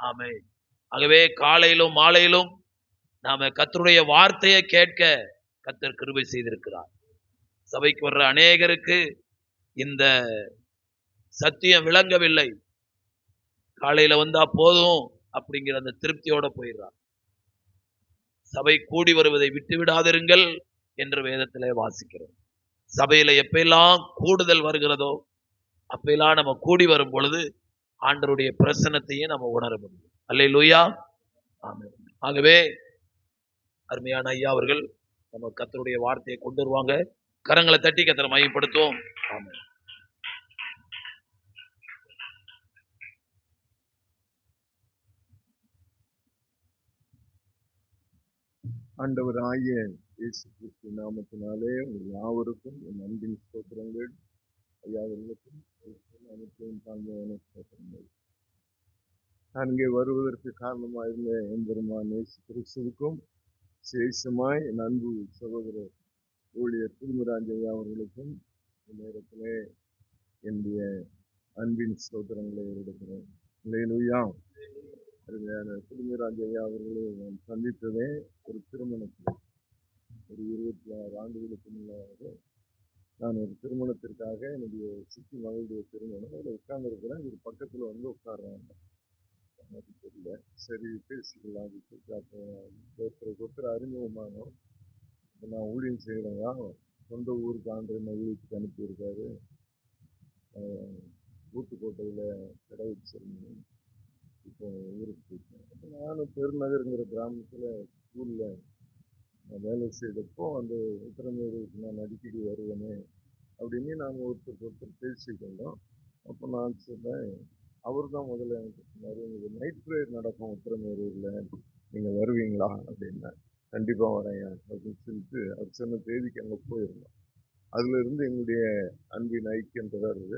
ஆமென். ஆகவே காலையிலும் மாலையிலும் நாம கர்த்தருடைய வார்த்தையை கேட்க கர்த்தர் கிருபை செய்திருக்கிறார். சபைக்கு வர்ற அநேகருக்கு இந்த சத்தியம் விளங்கவில்லை. காலையில வந்தா போதும் அப்படிங்கிற அந்த திருப்தியோட போயிடுறார். சபை கூடி வருவதை விட்டு விடாதிருங்கள் என்று வேதத்திலே வாசிக்கிறோம். சபையில எப்பெல்லாம் கூடுதல் வருகிறதோ அப்பெல்லாம் நம்ம கூடி வரும் பொழுது ஆண்டவருடைய பிரசன்னத்தையே நம்ம உணர முடியும். அல்லேலூயா. ஆமென். ஆகவே அருமையான ஐயா அவர்கள் நம்ம கர்த்தருடைய வார்த்தையை கொண்டு வருவாங்க. கரங்களை தட்டி கர்த்தரை மகிமைப்படுத்துவோம். ஆமென். ஆண்டவராகிய இயேசு கிறிஸ்து நாமத்தினாலே உங்கள் யாவருக்கும் என் அன்பின் ஸ்தோத்திரங்கள். ஐயாவர்களுக்கும் அனைத்தையும் தாழ்மையான ஸ்தோத்திரங்கள். நான் இங்கே வருவதற்கு காரணமாயிருந்த எம்பெருமான் இயேசு கிறிஸ்துவுக்கும் விசேஷமாய் என் அன்பு சகோதரர் ஊழியர் திருமுராஜ் ஐயா அவர்களுக்கும் இந்த நேரத்திலே என்னுடைய அன்பின் ஸ்தோத்திரங்களை எடுக்கிறேன். அல்லேலூயா. அருமையான திருமுராஜ் ஐயா அவர்களை நான் சந்தித்ததே ஒரு திருமணத்தில் ஒரு 26 ஆண்டுகளுக்கு முன்னாக நான் ஒரு திருமணத்திற்காக என்னுடைய சித்தி மகளுடைய திருமணம் அதில் உட்கார்ந்துருக்கிறேன். ஒரு பக்கத்தில் வந்து உட்கார்றாங்க. எனக்கு தெரியல, சரி பேசிக்கலாம் ஒருத்தர் அறிமுகமானோம். நான் ஊழியம் செய்கிறேங்க, சொந்த ஊருக்கு ஆண்டு மகிழ்ச்சிக்கு அனுப்பியிருக்காரு. ஊத்துக்கோட்டையில் கடை வச்சிருந்தேன். இப்போ ஊருக்கு போயிட்டேன். அப்போ நானும் பெருநகருங்கிற கிராமத்தில் ஸ்கூலில் நான் வேலை செய்தப்போ அந்த உத்தரமேரூருக்கு நான் அடிக்கடி வருவேனே அப்படின்னு நாங்கள் ஒருத்தர் பேசிக்கொண்டோம். அப்போ நான் சொன்னேன், அவர் தான் முதல்ல எனக்கு சொன்னார், உங்களுக்கு நைட் ப்ரேயர் நடக்கும் உத்தரமேரூரில், நீங்கள் வருவீங்களா அப்படின்னா. கண்டிப்பாக வரேன் அப்படின்னு சொல்லிட்டு அவர் சொன்ன தேதிக்கு அங்கே போயிருந்தோம். அதிலிருந்து எங்களுடைய அன்பின் ஐக்கியம் தொடருது.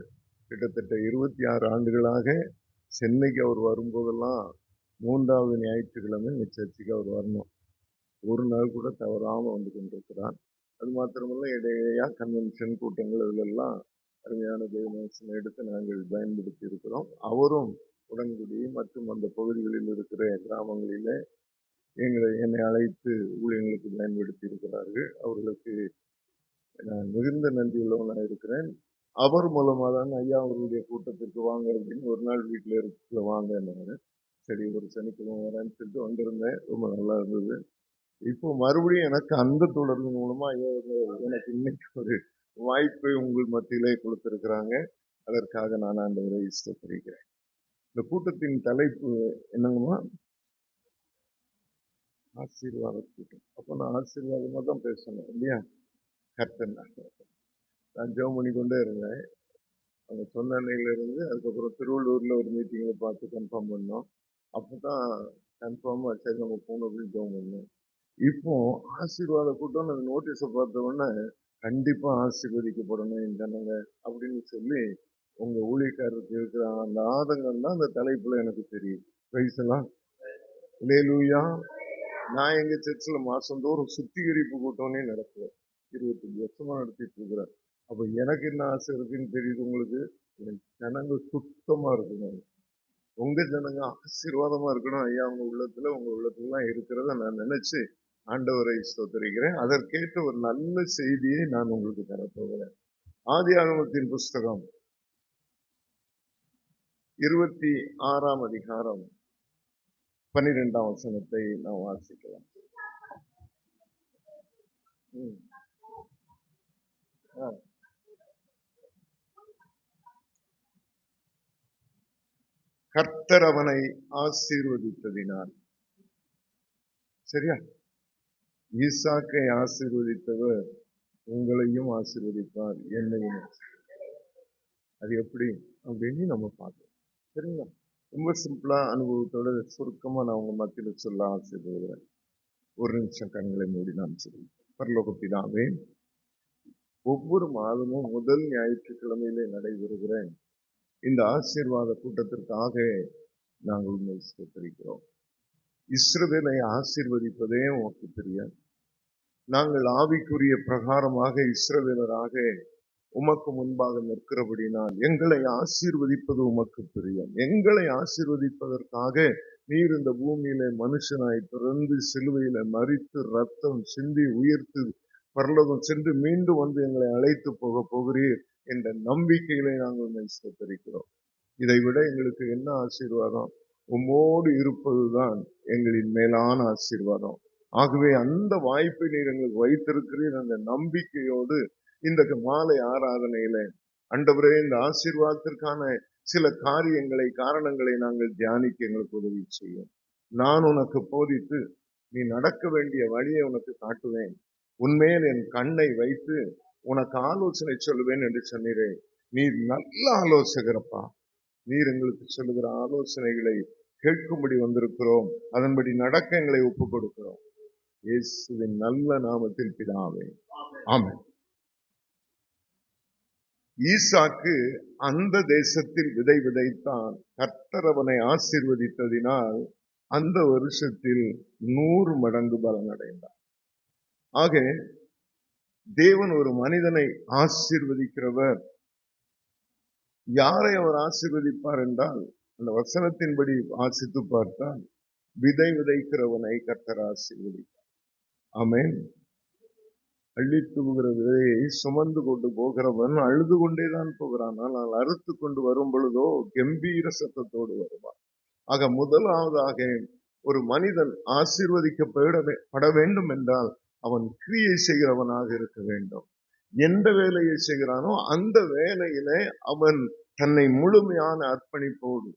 கிட்டத்தட்ட 26 ஆண்டுகளாக சென்னைக்கு அவர் வரும்போதெல்லாம் 3வது ஞாயிற்றுக்கிழமை இந்த சர்ச்சுக்கு அவர் வரணும். ஒரு நாள் கூட தவறாமல் வந்து கொண்டிருக்கிறார். அது மாத்திரமல்ல, இடையா கன்வென்ஷன் கூட்டங்கள் இதிலெல்லாம் அருமையான தேவநாசனை எடுத்து நாங்கள் பயன்படுத்தி இருக்கிறோம். அவரும் உடன்குடி மற்றும் அந்த பகுதிகளில் இருக்கிற கிராமங்களிலே என்னை அழைத்து ஊழியர்களுக்கு பயன்படுத்தி இருக்கிறார்கள். அவர்களுக்கு நான் மிகுந்த நன்றியுள்ளவனாக இருக்கிறேன். அவர் மூலமாக தான் ஐயா அவர்களுடைய கூட்டத்திற்கு வாங்க அப்படின்னு ஒரு நாள் வீட்டில் இருக்க வாங்க என்னங்க. சரி, ஒரு சனிக்கிழமை வரேன்னு சொல்லிட்டு வந்திருந்தேன். ரொம்ப நல்லா இருந்தது. இப்போ மறுபடியும் எனக்கு அந்த தொடர்பு மூலமா எனக்கு இன்னைக்கு ஒரு வாய்ப்பை உங்கள் மத்தியிலே கொடுத்திருக்கிறாங்க. அதற்காக நான் ஆண்டவரை ஸ்தோத்திரிக்கிறேன். இந்த கூட்டத்தின் தலைப்பு என்னங்கம்மா? ஆசீர்வாத கூட்டம். அப்போ நான் ஆசீர்வாதமா தான் பேசணும் இல்லையா? கர்த்தன் நான் ஜெபம் பண்ணி கொண்டே இருந்தேன். அவங்க சொன்ன அன்னையிலிருந்து அதுக்கப்புறம் திருவள்ளூர்ல ஒரு மீட்டிங்கில் பார்த்து கன்ஃபார்ம் பண்ணோம். அப்போதான் கன்ஃபார்மா சரி நம்ம போகணும் அப்படின்னு ஜெபம் பண்ணோம். இப்போ ஆசீர்வாத கூட்டம் அந்த நோட்டீஸை பார்த்த உடனே கண்டிப்பா ஆசீர்வதிக்கப்படணும் இந்த ஜனங்க அப்படின்னு சொல்லி உங்க ஊழியக்காரருக்கு இருக்கிற அந்த ஆதங்கம் தான் அந்த தலைப்புல எனக்கு தெரியும். பேசலாம். அல்லேலூயா. நான் எங்க சர்ச்சில் மாசந்தோறும் சுத்திகரிப்பு கூட்டம்னே நடத்துவேன். 25 வருஷமா நடத்திட்டு இருக்கிறேன். அப்ப எனக்கு என்ன ஆசை இருக்குன்னு தெரியுது உங்களுக்கு? ஜனங்க சுத்தமா இருக்கணும், உங்க ஜனங்க ஆசீர்வாதமா இருக்கணும். ஐயா உங்க உள்ளத்துலாம் இருக்கிறத நான் நினைச்சு ஆண்டவரை ஸ்தோத்திரிக்கிறேன். அதற்கேற்ற ஒரு நல்ல செய்தியை நான் உங்களுக்கு தரப்போகிறேன். ஆதியாகமத்தின் புஸ்தகம் 26ஆம் அதிகாரம் 12ஆம் வசனத்தை நாம் வாசிக்கலாம். கர்த்தர் அவனை ஆசீர்வதித்ததினால். சரியா? ஈசாக்கை ஆசீர்வதித்தவர் உங்களையும் ஆசீர்வதிப்பார், என்னையும். அது எப்படி அப்படின்னு நம்ம பார்க்கலாம். சரிங்களா? ரொம்ப சிம்பிளா அனுபவத்தோட சுருக்கமா நான் உங்க மத்தியில சொல்ல ஆசைப்படுகிறேன். ஒரு நிமிஷம் கண்களை மூடி நாம் சொல்லுவோம். பரலோக பிதாவே, ஒவ்வொரு மாதமும் முதல் ஞாயிற்றுக்கிழமையிலே நடைபெறுகிற இந்த ஆசீர்வாத கூட்டத்திற்காக நாங்கள் உண்மை ஸ்தோத்திரிக்கிறோம். இஸ்ரவேலை ஆசீர்வதிப்பதே உமக்கு தெரியும். நாங்கள் ஆவிக்குரிய பிரகாரமாக இஸ்ரவேலராக உமக்கு முன்பாக நிற்கிறபடினால் எங்களை ஆசீர்வதிப்பது உமக்கு தெரியும். எங்களை ஆசீர்வதிப்பதற்காக நீர் இந்த பூமியில மனுஷனாய் பிறந்து சிலுவையில மரித்து ரத்தம் சிந்தி உயிர்த்து பரலோகம் சென்று மீண்டும் வந்து எங்களை அழைத்து போக போகிறீர் என்ற நம்பிக்கையிலே நாங்கள் உம்மை ஸ்தோத்திரிக்கிறோம். இதை விட எங்களுக்கு என்ன ஆசீர்வாதம்? உம்மோடு இருப்பதுதான் எங்களின் மேலான ஆசீர்வாதம். ஆகவே அந்த வாய்ப்பை நீர் எங்களுக்கு வைத்திருக்கிறீர். அந்த நம்பிக்கையோடு இந்த மாலை ஆராதனையில ஆண்டவரே இந்த ஆசீர்வாதத்திற்கான சில காரணங்களை நாங்கள் தியானிக்க எங்களுக்கு உதவி செய்யும். நான் உனக்கு போதித்து நீ நடக்க வேண்டிய வழியை உனக்கு காட்டுவேன், உன்மேல் என் கண்ணை வைத்து உனக்கு ஆலோசனை சொல்லுவேன் என்று சொன்னீரே. நீர் நல்ல ஆலோசகரப்பா. நீர் எங்களுக்கு சொல்லுகிற ஆலோசனைகளை கேட்கும்படி வந்திருக்கிறோம். அதன்படி நடக்க எங்களை ஒப்புக் கொடுக்கிறோம். இயேசுவின் நல்ல நாமத்தில் பிதாவே, ஆமென். ஈசாக்கு அந்த தேசத்தில் விதை விதைத்தான். கர்த்தர் அவனை ஆசீர்வதித்ததினால் அந்த வருஷத்தில் 100 மடங்கு பலன் அடைந்தான். ஆக தேவன் ஒரு மனிதனை ஆசீர்வதிக்கிறவர். யாரை அவர் ஆசீர்வதிப்பார் என்றால், அந்த வசனத்தின்படி வாசித்து பார்த்தால் விதை விதைக்கிறவனை கர்த்தர் ஆசீர்வதிப்பார். ஆமென். அள்ளி தூவுகிற விதையை சுமந்து கொண்டு போகிறவன் அழுது கொண்டேதான் போகிறான். ஆனால் அறுத்து கொண்டு வரும் பொழுதோ கம்பீர சத்தத்தோடு வருவான். ஆக முதலாவதாக ஒரு மனிதன் ஆசீர்வதிக்கப்பட வேண்டும் என்றால் அவன் கிரியை செய்கிறவனாக இருக்க வேண்டும். எந்த வேலையை செய்கிறானோ அந்த வேலையிலே அவன் தன்னை முழுமையான அர்ப்பணிப்போடு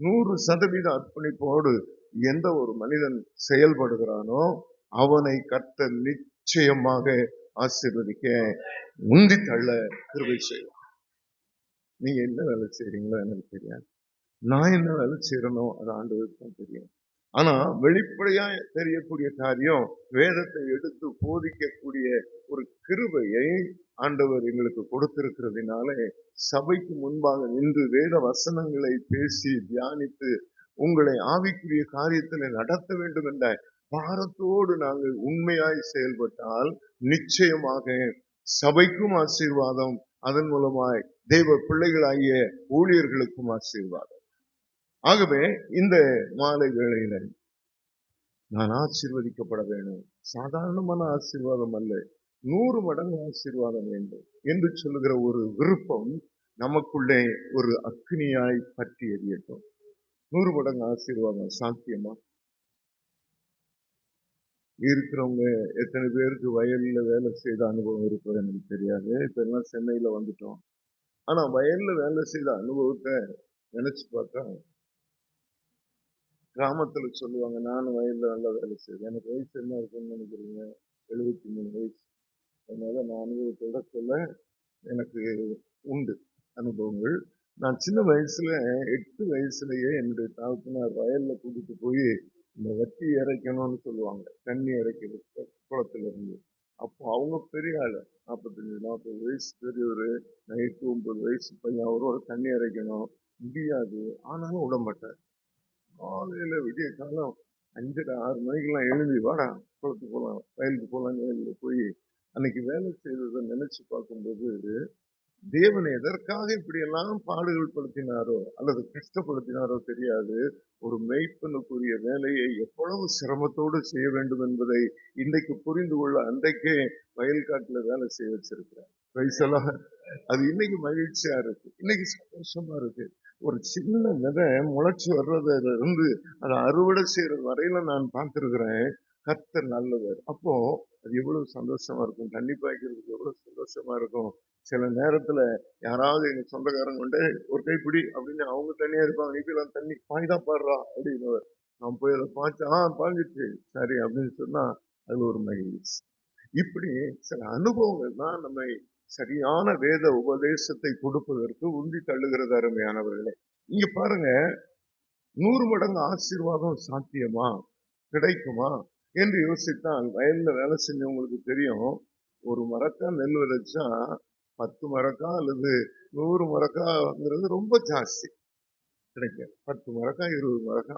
100% அர்ப்பணிப்போடு எந்த ஒரு மனிதன் செயல்படுகிறானோ அவனை கர்த்தர் நிச்சயமாக ஆசீர்வதிக்க உந்தி தள்ள கிருபை செய்வார். நீங்க என்ன வேலை செய்றீங்களோ எனக்கு தெரியாது. நான் என்ன வேலை செய்யறனோ அது ஆண்டவருக்கு தான் தெரியும். ஆனா வெளிப்படையா தெரியக்கூடிய காரியம், வேதத்தை எடுத்து போதிக்கக்கூடிய ஒரு கிருபையை ஆண்டவர் எங்களுக்கு கொடுத்திருக்கிறதுனாலே சபைக்கு முன்பாக நின்று வேத வசனங்களை பேசி தியானித்து உங்களை ஆவிக்குரிய காரியத்தில் நடத்த வேண்டும் என்ற பாரத்தோடு நாங்கள் உண்மையாய் செயல்பட்டால் நிச்சயமாக சபைக்கும் ஆசீர்வாதம், அதன் மூலமாய் தெய்வ பிள்ளைகளாகிய ஊழியர்களுக்கும் ஆசீர்வாதம். ஆகவே இந்த மாலை வேளையில நான் ஆசீர்வதிக்கப்பட வேண்டும். சாதாரணமான ஆசீர்வாதம் அல்ல, 100 மடங்கு ஆசீர்வாதம் வேண்டும் என்று சொல்லுகிற ஒரு விருப்பம் நமக்குள்ளே ஒரு அக்னியாய் பற்றி எரியட்டும். 100 மடங்கு ஆசீர்வாதம் சாத்தியமா? இருக்கிறவங்க எத்தனை பேருக்கு வயல்ல வேலை செய்த அனுபவம் இருப்பது எனக்கு தெரியாது. இப்ப எல்லாம் சென்னையில வந்துட்டோம். ஆனா வயல்ல வேலை செய்த அனுபவத்தை நினைச்சு பார்த்தா, கிராமத்துல சொல்லுவாங்க, நானும் வயல்ல நல்லா வேலை செய்வேன். எனக்கு வயசு என்ன இருக்குன்னு நினைக்கிறீங்க? 73 வயசு. அதனால நான் அனுபவத்தோட சொல்ல எனக்கு உண்டு அனுபவங்கள். நான் சின்ன வயசுல 8 வயசுலயே என்னுடைய தகப்பனார் வயல்ல கூட்டிட்டு போய் இந்த வட்டி இறைக்கணும்னு சொல்லுவாங்க, தண்ணி இறைக்கிறது குளத்துல இருந்து. அப்போ அவங்க பெரிய ஆளு, 45-40 வயசு பெரியவர். நைட்டு 9 வயசு பையன், அவரோட தண்ணி இறைக்கணும் முடியாது. ஆனாலும் விட மாட்டார். காலையில விடிய காலம் 5:30-6 மணிக்கெல்லாம் எழுதி வாடா குளத்துக்கு போகலாம், வயலுக்கு போகலான்னு போய் அன்னைக்கு வேலை செய்ததை நினைச்சு பார்க்கும்போது, தேவன் எதற்காக இப்படி எல்லாம் பாடுகள் படுத்தினாரோ அல்லது கஷ்டப்படுத்தினாரோ தெரியாது. ஒரு மெய்ப்பனுக்குரிய வேலையை எவ்வளவு சிரமத்தோடு செய்ய வேண்டும் என்பதை இன்றைக்கு புரிந்து கொள்ள அன்றைக்கே வயல்காட்டுல வேலை செய்ய வச்சிருக்கிறார். வயசெல்லாம் அது இன்னைக்கு மகிழ்ச்சியா இருக்கு, இன்னைக்கு சந்தோஷமா இருக்கு. ஒரு சின்ன விதை முளைச்சு வர்றதுல இருந்து அதை அறுவடை செய்யறது வரையில நான் பார்த்திருக்கிறேன். கர்த்தர் நல்லவர். அப்போ அது எவ்வளவு சந்தோஷமா இருக்கும், தண்ணி பாய்க்கிறதுக்கு எவ்வளவு சந்தோஷமா இருக்கும். சில நேரத்துல யாராவது எங்க சொந்தக்காரங்க கொண்டு ஒரு கைப்பிடி அப்படின்னு அவங்க தண்ணியா இருப்பாங்க, நீக்கெல்லாம் தண்ணி பாய்தா பாடுறா அப்படின்னு நான் போய் அதை பாய்ச்சா பாஞ்சிட்டு சரி அப்படின்னு சொன்னா அது ஒரு மகிழ்ச்சி. இப்படி சில அனுபவங்கள் தான் நம்மை சரியான வேத உபதேசத்தை கொடுப்பதற்கு உந்தி தள்ளுகிறது. அருமையானவர்களே, இங்க பாருங்க, 100 மடங்கு ஆசீர்வாதம் சாத்தியமா, கிடைக்குமா என்று யோசித்தால், வயல்ல வேலை செஞ்சவங்களுக்கு தெரியும், ஒரு மரக்கா நெல் விதைச்சா 10 மரக்கா அல்லது 100 மரக்காங்கிறது ரொம்ப ஜாஸ்தி கிடைக்கும். 10 மரக்கா 20 மரக்கா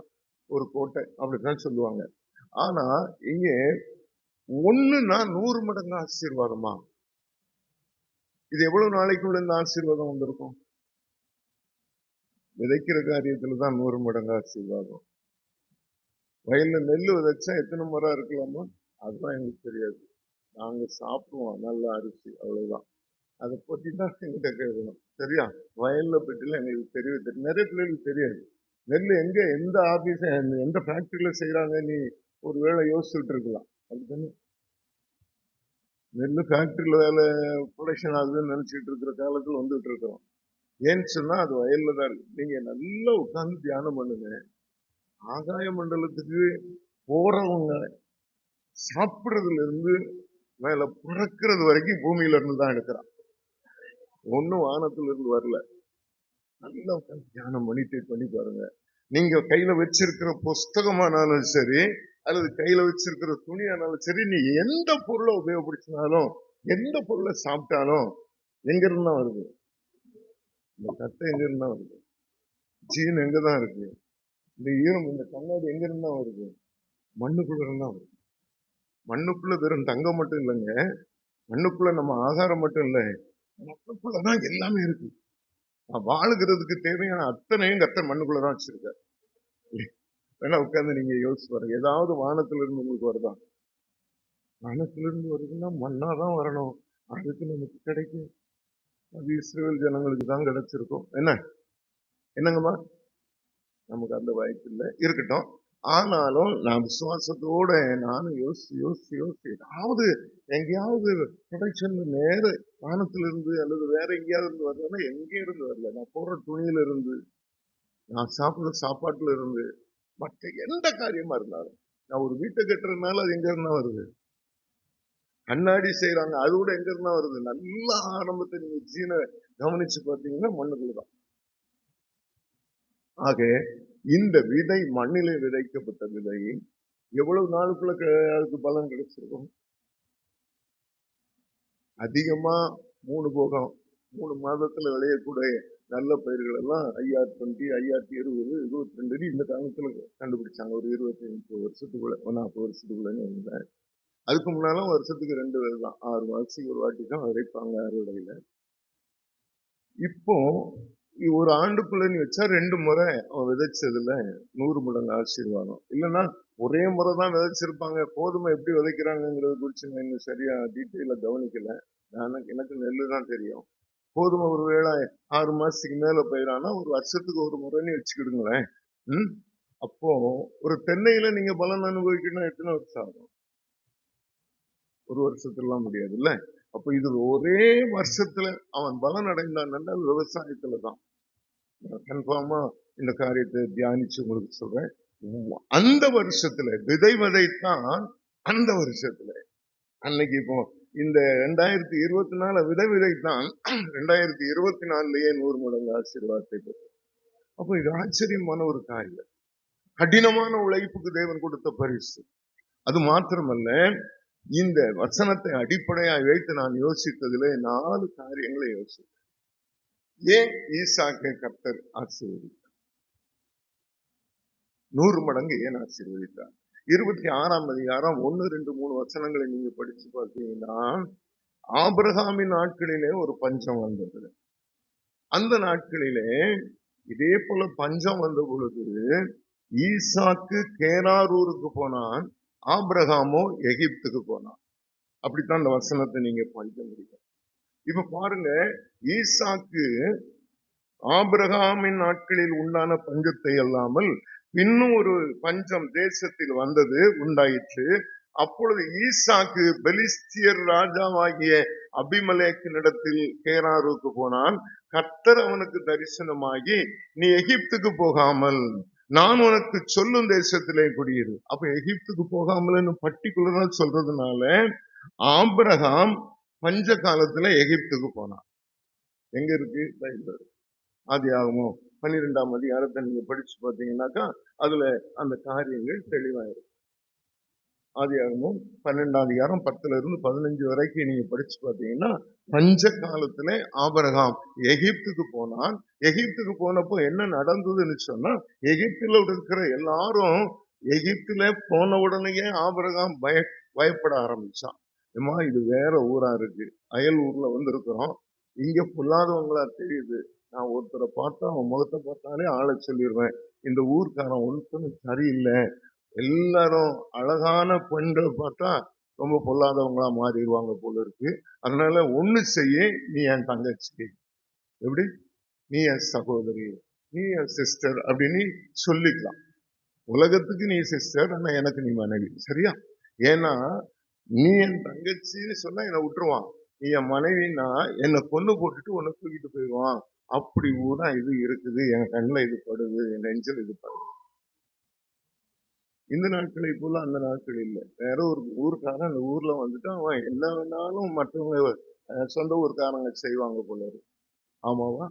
ஒரு கோட்டை அப்படித்தான் சொல்லுவாங்க. ஆனா இங்கே ஒண்ணுன்னா 100 மடங்கு ஆசீர்வாதமா? இது எவ்வளவு நாளைக்குள்ள இந்த ஆசீர்வாதம் வந்திருக்கும்? விதைக்கிற காரியத்துலதான் 100 மடங்கு ஆசீர்வாதம். வயல்ல நெல் விதைச்சா எத்தனை மரம் இருக்கலாமா? அதுதான் எங்களுக்கு தெரியாது. நாங்க சாப்பிடுவோம் நல்ல அரிசி, அவ்வளவுதான். அதை பத்தி தான் எங்கிட்ட கேட்கணும். சரியா? வயல்ல பற்றில எங்களுக்கு தெரியவே தெரியும். நிறைய பிள்ளைகளுக்கு தெரியாது. நெல் எங்க, எந்த ஆபீஸ், எந்த ஃபேக்டரியில செய்யறாங்க, நீ ஒருவேளை யோசிச்சுட்டு இருக்கலாம். அதுதானே நெல் ஃபேக்டரியில வேலை ப்ரொடக்ஷன் ஆகுதுன்னு நினைச்சிட்டு இருக்கிற காலத்துல வந்துட்டு இருக்கிறோம். ஏன்னு சொன்னா அது வயல்ல தான் இருக்கு. நீங்க நல்லா உட்கார்ந்து தியானம் பண்ணுங்க. ஆகாய மண்டலத்துக்கு போறவங்க சாப்பிடுறதுல இருந்து மேல பிறக்கிறது வரைக்கும் பூமியில இருந்து தான் எடுக்கிறான். ஒன்னும் வானத்துல இருந்து வரல. நல்லா உட்கார்ந்து தியானம் மெடிடேட் பண்ணி பாருங்க. நீங்க கையில வச்சிருக்கிற புஸ்தகமானாலும் சரி, அல்லது கையில வச்சிருக்கிற துணியானாலும் சரி, நீ எந்த பொருளை உபயோகப்படுத்தினாலும், எந்த பொருளை சாப்பிட்டாலும் எங்க இருந்தா வருது? இந்த கட்டை எங்க இருந்தா வருது? ஜீன் எங்கதான் இருக்கு? இந்த ஈரம், இந்த கண்ணாடி எங்க இருந்தா வருது? மண்ணுக்குள்ள இருந்தா வருது. மண்ணுக்குள்ள வெறும் தங்கம் மட்டும் இல்லைங்க, மண்ணுக்குள்ள நம்ம ஆகாரம் மட்டும் இல்லை, மண்ணுக்குள்ளதான் எல்லாமே இருக்கு. வாழுகிறதுக்கு தேவையான அத்தனையும் கர்த்தர் மண்ணுக்குள்ளதான் வச்சிருக்காரு. வேணா உட்கார்ந்து நீங்க யோசிச்சு பாருங்க. ஏதாவது வானத்துல இருந்து உங்களுக்கு வருதா? வானத்துல இருந்து வருதுன்னா மண்ணாதான் வரணும். அதுக்கு நமக்கு கிடைக்கும். அது இஸ்ரேல் ஜனங்களுக்கு தான் கிடைச்சிருக்கும். என்னங்கம்மா, நமக்கு அந்த வாய்ப்பு இல்லை, இருக்கட்டும். ஆனாலும் நான் விசுவாசத்தோட நானும் யோசிச்சு ஏதாவது எங்கேயாவது ப்ரொடக்ஷன் நேர வானத்துல இருந்து அல்லது வேற எங்கேயாவது இருந்து வரலன்னா எங்கே இருந்து வரல. நான் போடுற துணியில இருந்து, நான் சாப்பிடுற சாப்பாட்டுல இருந்து, மற்ற எந்த காரியமா இருந்தாலும், நான் ஒரு வீட்டை கட்டுறதுனால அது எங்க இருந்தா வருது? கண்ணாடி செய்யறாங்க, அது கூட எங்க இருந்தா வருது? நல்ல ஆரம்பத்தை நீங்க ஜீனை கவனிச்சு பார்த்தீங்கன்னா மண்ணுக்குள்ளதான். ஆக இந்த விதை, மண்ணிலே விதைக்கப்பட்ட விதை எவ்வளவு நாளுக்குள்ள அதுக்கு பலன் கிடைச்சிருக்கும்? அதிகமா 3 போகம் 3 மாதத்துல விளையக்கூடிய நல்ல பயிர்கள் எல்லாம் IR20, IR20, 22 இந்த காலத்துல கண்டுபிடிச்சாங்க. ஒரு 25 வருஷத்துக்குள்ள, 40 வருஷத்துக்குள்ள. அதுக்கு முன்னாலும் வருஷத்துக்கு 2 வேலை தான், 6 மாசத்துக்கு ஒரு வாட்டி தான் விதைப்பாங்க அறுவடையில. இப்போ ஒரு ஆண்டுக்குள்ள நீ வச்சா 2 முறை அவன் விதைச்சதுல 100 மடங்கு ஆசீர்வாதம். இல்லைன்னா ஒரே முறை தான் விதைச்சிருப்பாங்க. கோதுமை எப்படி விதைக்கிறாங்கிறத குறிச்சு நான் இன்னும் சரியா டீட்டெயில கவனிக்கல. எனக்கு நெல்லு தான் தெரியும். கோதுமை ஒருவேளை 6 மாசத்துக்கு மேல பயிரானா ஒரு வருஷத்துக்கு ஒரு முறைன்னு வச்சுக்கிடுங்களேன். அப்போ ஒரு தென்னையில நீங்க பலன் அனுபவிக்கணும் எத்தனை வருஷம் ஆகும்? ஒரு வருஷத்துலாம் முடியாது இல்ல. அப்ப இது ஒரே வருஷத்துல அவன் பலன் அடைந்தான் விவசாயத்துலதான். கன்ஃபார்மா இந்த காரியத்தை தியானிச்சு உங்களுக்கு சொல்றேன். அந்த வருஷத்துல விதை விதைத்தான். அந்த வருஷத்துல அன்னைக்கு இப்போ இந்த 2024 விதை விதைத்தான் 2024லயே 100 மடங்கு ஆசீர்வாதத்தை பெற்று. அப்போ இது ஆச்சரியமான ஒரு காரியம். கடினமான உழைப்புக்கு தேவன் கொடுத்த பரிசு. அது மாத்திரமல்ல, இந்த வசனத்தை அடிப்படையாக வைத்து நான் யோசித்ததிலே 4 காரியங்களை யோசித்தேன். ஏன் ஈசாக்கை கர்த்தர் ஆசீர்வதித்தார்? 100 மடங்கு ஏன் ஆசீர்வதித்தார்? 26ஆம் அதிகாரம் 1, 2, 3 வசனங்களை நீங்க படிச்சு பார்த்தீங்கன்னா, ஆபிரகாமின் நாட்களிலே ஒரு பஞ்சம் வந்தது. அந்த நாட்களிலே இதே போல பஞ்சம் வந்த பொழுது ஈசாக்கு கேராரூருக்கு போனான், ஆபிரகாமோ எகிப்துக்கு போனான். அப்படித்தான் அந்த வசனத்தை நீங்க படிக்க முடியும். இப்ப பாருங்க, ஈசாக்கு ஆபிரகாமின் நாட்களில் உண்டான பஞ்சத்தை அல்லாமல் இன்னும் ஒரு பஞ்சம் தேசத்தில் வந்தது, உண்டாயிற்று. அப்பொழுது ஈசாக்கு பெலிஸ்தியர் ராஜாவாகிய அபிமலேக்கினிடத்தில் கேராருக்கு போனான். கர்த்தர் அவனுக்கு தரிசனமாகி, நீ எகிப்துக்கு போகாமல் நான் உனக்கு சொல்லும் தேசத்திலே குடியிரு. அப்ப எகிப்துக்கு போகாமல் பர்டிகுலரா சொல்றதுனால ஆபிரகாம் பஞ்ச காலத்துல எகிப்துக்கு போனான். எங்க இருக்கு? பைபிள் ஆதியாகமம் 12ஆம் அதிகாரத்தை நீங்க படிச்சு பார்த்தீங்கன்னாக்கா அதுல அந்த காரியங்கள் தெளிவாயிருக்கு. ஆதியாகமம் 12ஆம் அதிகாரம் 10ல இருந்து 15 வரைக்கும் நீங்க படிச்சு பார்த்தீங்கன்னா, பஞ்ச காலத்துல ஆபிரகாம் எகிப்துக்கு போனான். எகிப்துக்கு போனப்போ என்ன நடந்ததுன்னு சொன்னா, எகிப்துல இருக்கிற எல்லாரும் எகிப்துல போன உடனேயே ஆபிரகாம் பயப்பட ஆரம்பிச்சான். ஏமா, இது வேற ஊரா இருக்கு, அயல் ஊர்ல இருக்கிறோம், இங்க பொல்லாதவங்களா தெரியுது, நான் ஒருத்தரை பார்த்தா அவன் முகத்தை பார்த்தாலே ஆளை சொல்லிடுவேன், இந்த ஊர்க்காரன் ஒருத்தனும் சரியில்லை, எல்லாரும் அழகான பெண்களை பார்த்தா ரொம்ப பொல்லாதவங்களா மாறிடுவாங்க போல இருக்கு. அதனால ஒண்ணு செய்ய, நீ என் தங்கச்சி, எப்படி, நீ என் சகோதரி, நீ என் சிஸ்டர் அப்படின்னு சொல்லிக்கலாம். உலகத்துக்கு நீ சிஸ்டர், ஆனா எனக்கு நீ மனைவி, சரியா? ஏன்னா நீ என் தங்கச்சின்னு சொன்னா என்னை விட்டுருவான், நீ என் மனைவின்னா என்னை கொண்டு போட்டுட்டு உன்னை தூக்கிட்டு போயிடுவான். அப்படி கூட இது இருக்குது, என் கண்ணில் இது படுது, என் நெஞ்சில் இது படுது. இந்த நாட்களை போல அந்த நாட்கள் இல்லை. வேற ஒரு ஊருக்காரன் அந்த ஊர்ல வந்துட்டு அவன் என்ன வேணாலும் மற்றவங்க சொந்த ஊருக்காரங்க செய்வாங்க போல இருக்கு. ஆமாவா?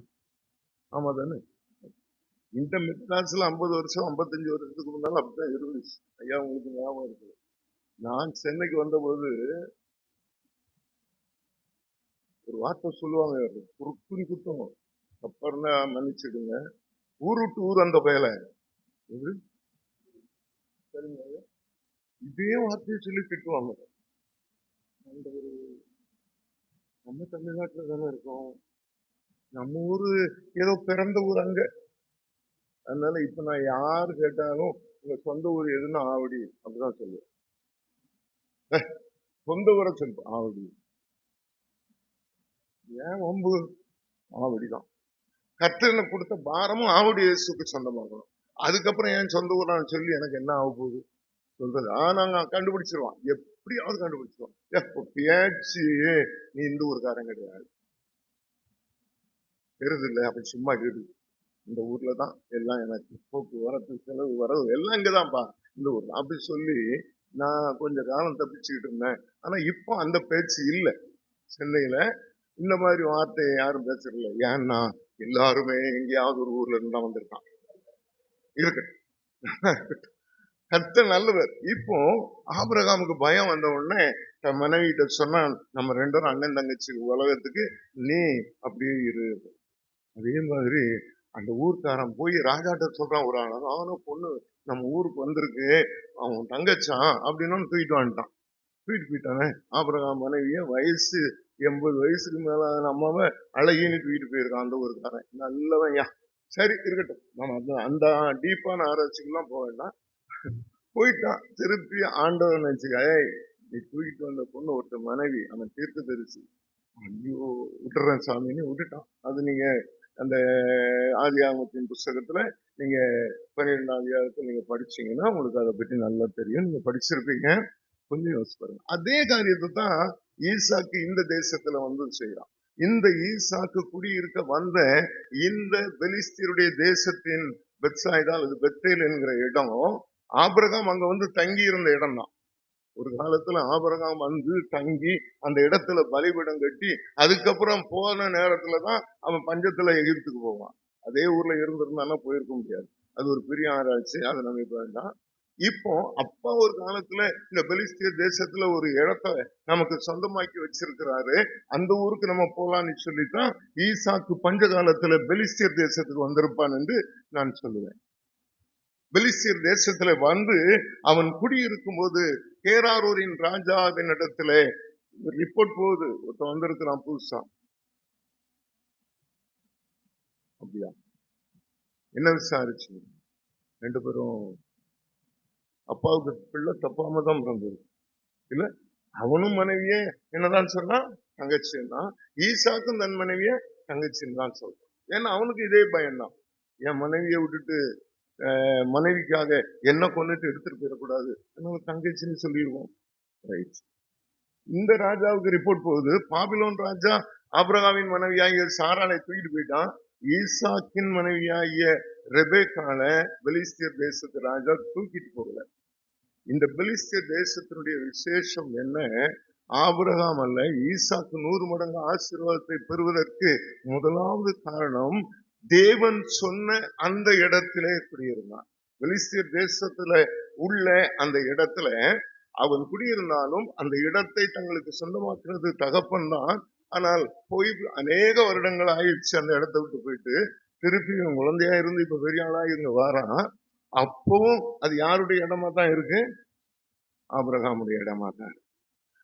ஆமா தானே? இந்த மெட்ராஸ்ல 50 வருஷம் 55 வருஷத்துக்கு முன்னால அப்படிதான் இருந்துச்சு. ஐயா உங்களுக்கு ஞாபகம் இருக்கு, நான் சென்னைக்கு வந்தபோது ஒரு வார்த்தை சொல்லுவாங்க, குறுக்குறி குத்தம், அப்புறம் தான் மன்னிச்சிடுங்க, ஊர் விட்டு ஊர் அந்த பயலை, சரிங்க, இதே வார்த்தையை சொல்லி திட்டுவாங்க. நம்ம தமிழ்நாட்டுல தானே இருக்கோம், நம்ம ஊரு ஏதோ பிறந்த ஊர் அங்க. அதனால இப்ப நான் யாரு கேட்டாலும் உங்க சொந்த ஊர் எதுன்னு ஆவடி அப்படிதான் சொல்லுவேன். சொந்த ஊரை சொல்லுவோம் ஆவடி, ஏன் வம்பு, ஆவடிதான். கர்த்தர் கொடுத்த பாரமும் ஆவடி இயேசுக்கு சொந்தமாகணும். அதுக்கப்புறம் என் சொந்த ஊர் நான் சொல்லி எனக்கு என்ன ஆக போகுது சொல்றது? நாங்க கண்டுபிடிச்சிருவான், எப்படியாவது கண்டுபிடிச்சிருவான். பேச்சு நீ இந்த ஊருக்காரன் கிடையாது, தெரியுது இல்ல, அப்படி சும்மா இரு, இந்த ஊர்ல தான் எல்லாம், எனக்கு போக்குவரத்து செலவு வரவு எல்லாம் இங்கதான்ப்பா, இந்த ஊர்ல அப்படி சொல்லி நான் கொஞ்ச காலம் தப்பிச்சுக்கிட்டு இருந்தேன். ஆனா இப்போ அந்த பேச்சு இல்லை சென்னையில, இந்த மாதிரி வார்த்தையை யாரும் பேசுறதில்ல. ஏன்னா எல்லாருமே எங்கேயாவது ஒரு ஊர்ல இருந்தா வந்திருக்கான் இருக்கு. கர்த்தர் நல்லவர். இப்போ ஆபிரகாமுக்கு பயம் வந்த உடனே தன் மனைவிட்ட சொன்னா, நம்ம 2 பேரும் அண்ணன் தங்கச்சி உலகத்துக்கு, நீ அப்படியே இரு. அதே மாதிரி அந்த ஊர்க்காரன் போய் ராஜாட்ட சொல்றான், ஒரு அழகான பொண்ணு நம்ம ஊருக்கு வந்திருக்கு, அவன் தங்கச்சான் அப்படின்னு தூக்கிட்டு வந்துட்டான். தூக்கிட்டு போயிட்டானே ஆபிரகாம் மனைவிய, வயசு 80 வயசுக்கு மேல அம்மாவை அழகின்னு தூக்கிட்டு போயிருக்கான் அந்த ஊருக்காரன். நல்லவன்யா, சரி இருக்கட்டும், நம்ம அந்த டீப்பான ஆராய்ச்சிக்கெல்லாம் போக வேண்டாம். போயிட்டான். திருப்பி ஆண்டவன் நினைச்சுக்க, நீ தூக்கிட்டு வந்த பொண்ணு ஒருத்த மனைவி, அவன் தீர்க்க தரிசி. ஐயோ விட்டுறேன் சாமின்னு விட்டுட்டான். அது நீங்க அந்த ஆதியாகமத்தின் புஸ்தகத்துல நீங்க 12ஆம் அதிகாரத்துல நீங்க படிச்சீங்கன்னா உங்களுக்கு அதை பற்றி நல்லா தெரியும், நீங்க படிச்சிருப்பீங்க. கொஞ்சம் யோசிச்சு பாருங்க. அதே காரியத்தை தான் ஈசாக்கு இந்த தேசத்துல வந்து செய்யறான். இந்த ஈசாக்கு குடியிருக்க வந்த இந்த பெலிஸ்தியருடைய தேசத்தின் பெத்சாய்தா அல்லது பெத்தேல் என்கிற இடம், ஆபிரகாம் அங்க வந்து தங்கி இருந்த இடம் தான். ஒரு காலத்துல ஆபிரகாம் வந்து தங்கி அந்த இடத்துல பலிபீடம் கட்டி அதுக்கப்புறம் போன நேரத்துலதான் அவன் பஞ்சத்துல எகிப்துக்கு போவான். அதே ஊர்ல இருந்திருந்தானா போயிருக்க முடியாது. அது ஒரு பெரிய ஆராய்ச்சி, அதை நம்ம இப்ப வேண்டாம். இப்போ அப்பா ஒரு காலத்துல இந்த பெலிஸ்தியர் தேசத்துல ஒரு இடத்த நமக்கு சொந்தமாக்கி வச்சிருக்கிறாரு, அந்த ஊருக்கு நம்ம போலான்னு சொல்லித்தான் ஈசாக்கு பஞ்ச காலத்துல பெலிஸ்தியர் தேசத்துக்கு வந்திருப்பான் என்று நான் சொல்லுவேன். பெலிஸ்தியர் தேசத்துல வந்து அவன் குடியிருக்கும் போது கேராரூரின் ராஜாவின் இடத்துல ரிப்போர்ட் போகுது, ஒருத்த வந்திருக்கிறான் புதுசா. அப்படியா, என்ன விசாரிச்சு? 2 பேரும் அப்பாவுக்கு பிள்ளை தப்பாம தான் பிறந்தது இல்ல, அவனும் மனைவியே என்னதான் சொன்னா தங்கச்சின்னா, ஈசாக்கும் தன் மனைவிய தங்கச்சின்னு தான் சொல்றான். ஏன்னா அவனுக்கு இதே பயம்தான், என் மனைவியை விட்டுட்டு மனைவிக்காக என்ன கொண்டுட்டு எடுத்துட்டு போயிடக்கூடாது, தங்கச்சின்னு சொல்லிடுவோம். ரைட். இந்த ராஜாவுக்கு ரிப்போர்ட் போகுது, பாபிலோன் ராஜா ஆபிரகாமின் மனைவியாகிய சாராளை தூக்கிட்டு போயிட்டான், ஈசாக்கின் மனைவியாகிய ரெபேக்கால பெலிஸ்தியர் தேசத்து ராஜா தூக்கிட்டு போகல. இந்த பெலிஸ்தியர் தேசத்தினுடைய விசேஷம் என்ன? ஆபிரகாம் அல்ல, ஈசாக்கு 100 மடங்கு ஆசீர்வாதத்தை பெறுவதற்கு முதலாவது காரணம், தேவன் சொன்ன அந்த இடத்திலே குடியிருந்தான். பெலிஸ்தியர் தேசத்துல உள்ள அந்த இடத்துல அவன் குடியிருந்தாலும் அந்த இடத்தை தங்களுக்கு சொந்தமாக்குறது தகப்பன் தான். ஆனால் போய் அநேக வருடங்கள் ஆயிடுச்சு அந்த இடத்தை விட்டு போயிட்டு, திருப்பி இவன் குழந்தையா இருந்து இப்ப பெரிய ஆளா இங்க வாரான். அப்பவும் அது யாருடைய இடமா தான் இருக்கு? ஆபிரகாமுடைய இடமா தான்.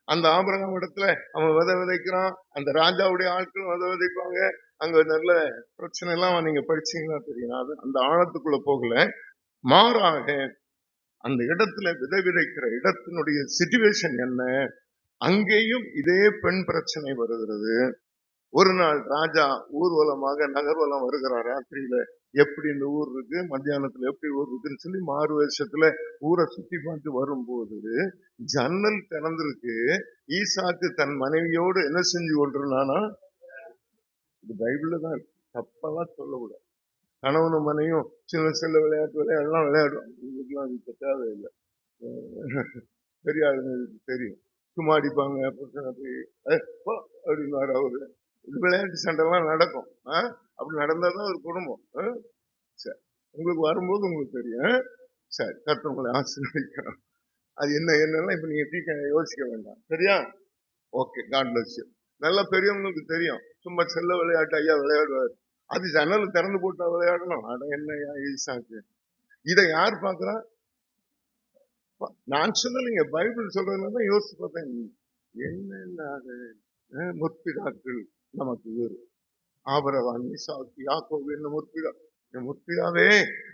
அந்த ஆபிரகாம் இடத்துல அவன் விதைக்கிறான், அந்த ராஜாவுடைய ஆட்களும் விதைப்பாங்க. அங்க நல்ல பிரச்சனை எல்லாம் நீங்க படிச்சீங்கன்னா தெரியும். அது அந்த ஆழத்துக்குள்ள போகல. மாறாக அந்த இடத்துல விதை விதைக்கிற இடத்தினுடைய சிச்சுவேஷன் என்ன, அங்கேயும் இதே பெண் பிரச்சனை வருகிறது. ஒரு நாள் ராஜா ஊர்வலமாக நகர்வலம் வருகிறார். ராத்திரியில எப்படி இந்த ஊர் இருக்கு, மத்தியானத்துல எப்படி ஊர் இருக்குன்னு சொல்லி மாறு வேஷத்துல ஊரை சுத்தி பார்த்து வரும்போது ஜன்னல் திறந்திருக்கு. ஈசாக்கு தன் மனைவியோடு என்ன செஞ்சு கொண்டிருந்தானா, இது பைபிள்ல தான் இருக்கு, தப்பெல்லாம் சொல்லக்கூடாது. கணவனும் மனையும் சின்ன சின்ன விளையாட்டு விளையாடலாம் விளையாடுவாங்க. இதுக்கெல்லாம் அது தேவையில்லை. பெரிய ஆளுங்களுக்கு தெரியும், சும்மா அடிப்பாங்க அப்படின்னாரு அவரு. இது விளையாட்டு சண்டைலாம் நடக்கும். அப்படி நடந்தாதான் ஒரு குடும்பம். சரி, உங்களுக்கு வரும்போது உங்களுக்கு தெரியும். சரி, கர்த்தர் உங்களை ஆசீர்வதிக்கணும். அது என்னெல்லாம் இப்ப நீங்க யோசிக்க வேண்டாம். சரியா? Okay, God bless you. நல்லா பெரியவங்களுக்கு தெரியும், சும்மா செல்ல விளையாட்டு ஐயா விளையாடுவாரு. அது ஜன்னல் திறந்து போட்டா விளையாடணும். அட என்னையா ஈசாக்கு, இதை யார் பாக்குறா? நான் சொல்லலைங்க, பைபிள் சொல்றதுனால யோசிச்சு பார்த்தேன். என்ன அது முற்பிதாக்கள் நமக்கு வேறு, ஆபரவான் ஈசாக்கு யாக்கோபு என்ன முற்பிதா. முற்பிதாவே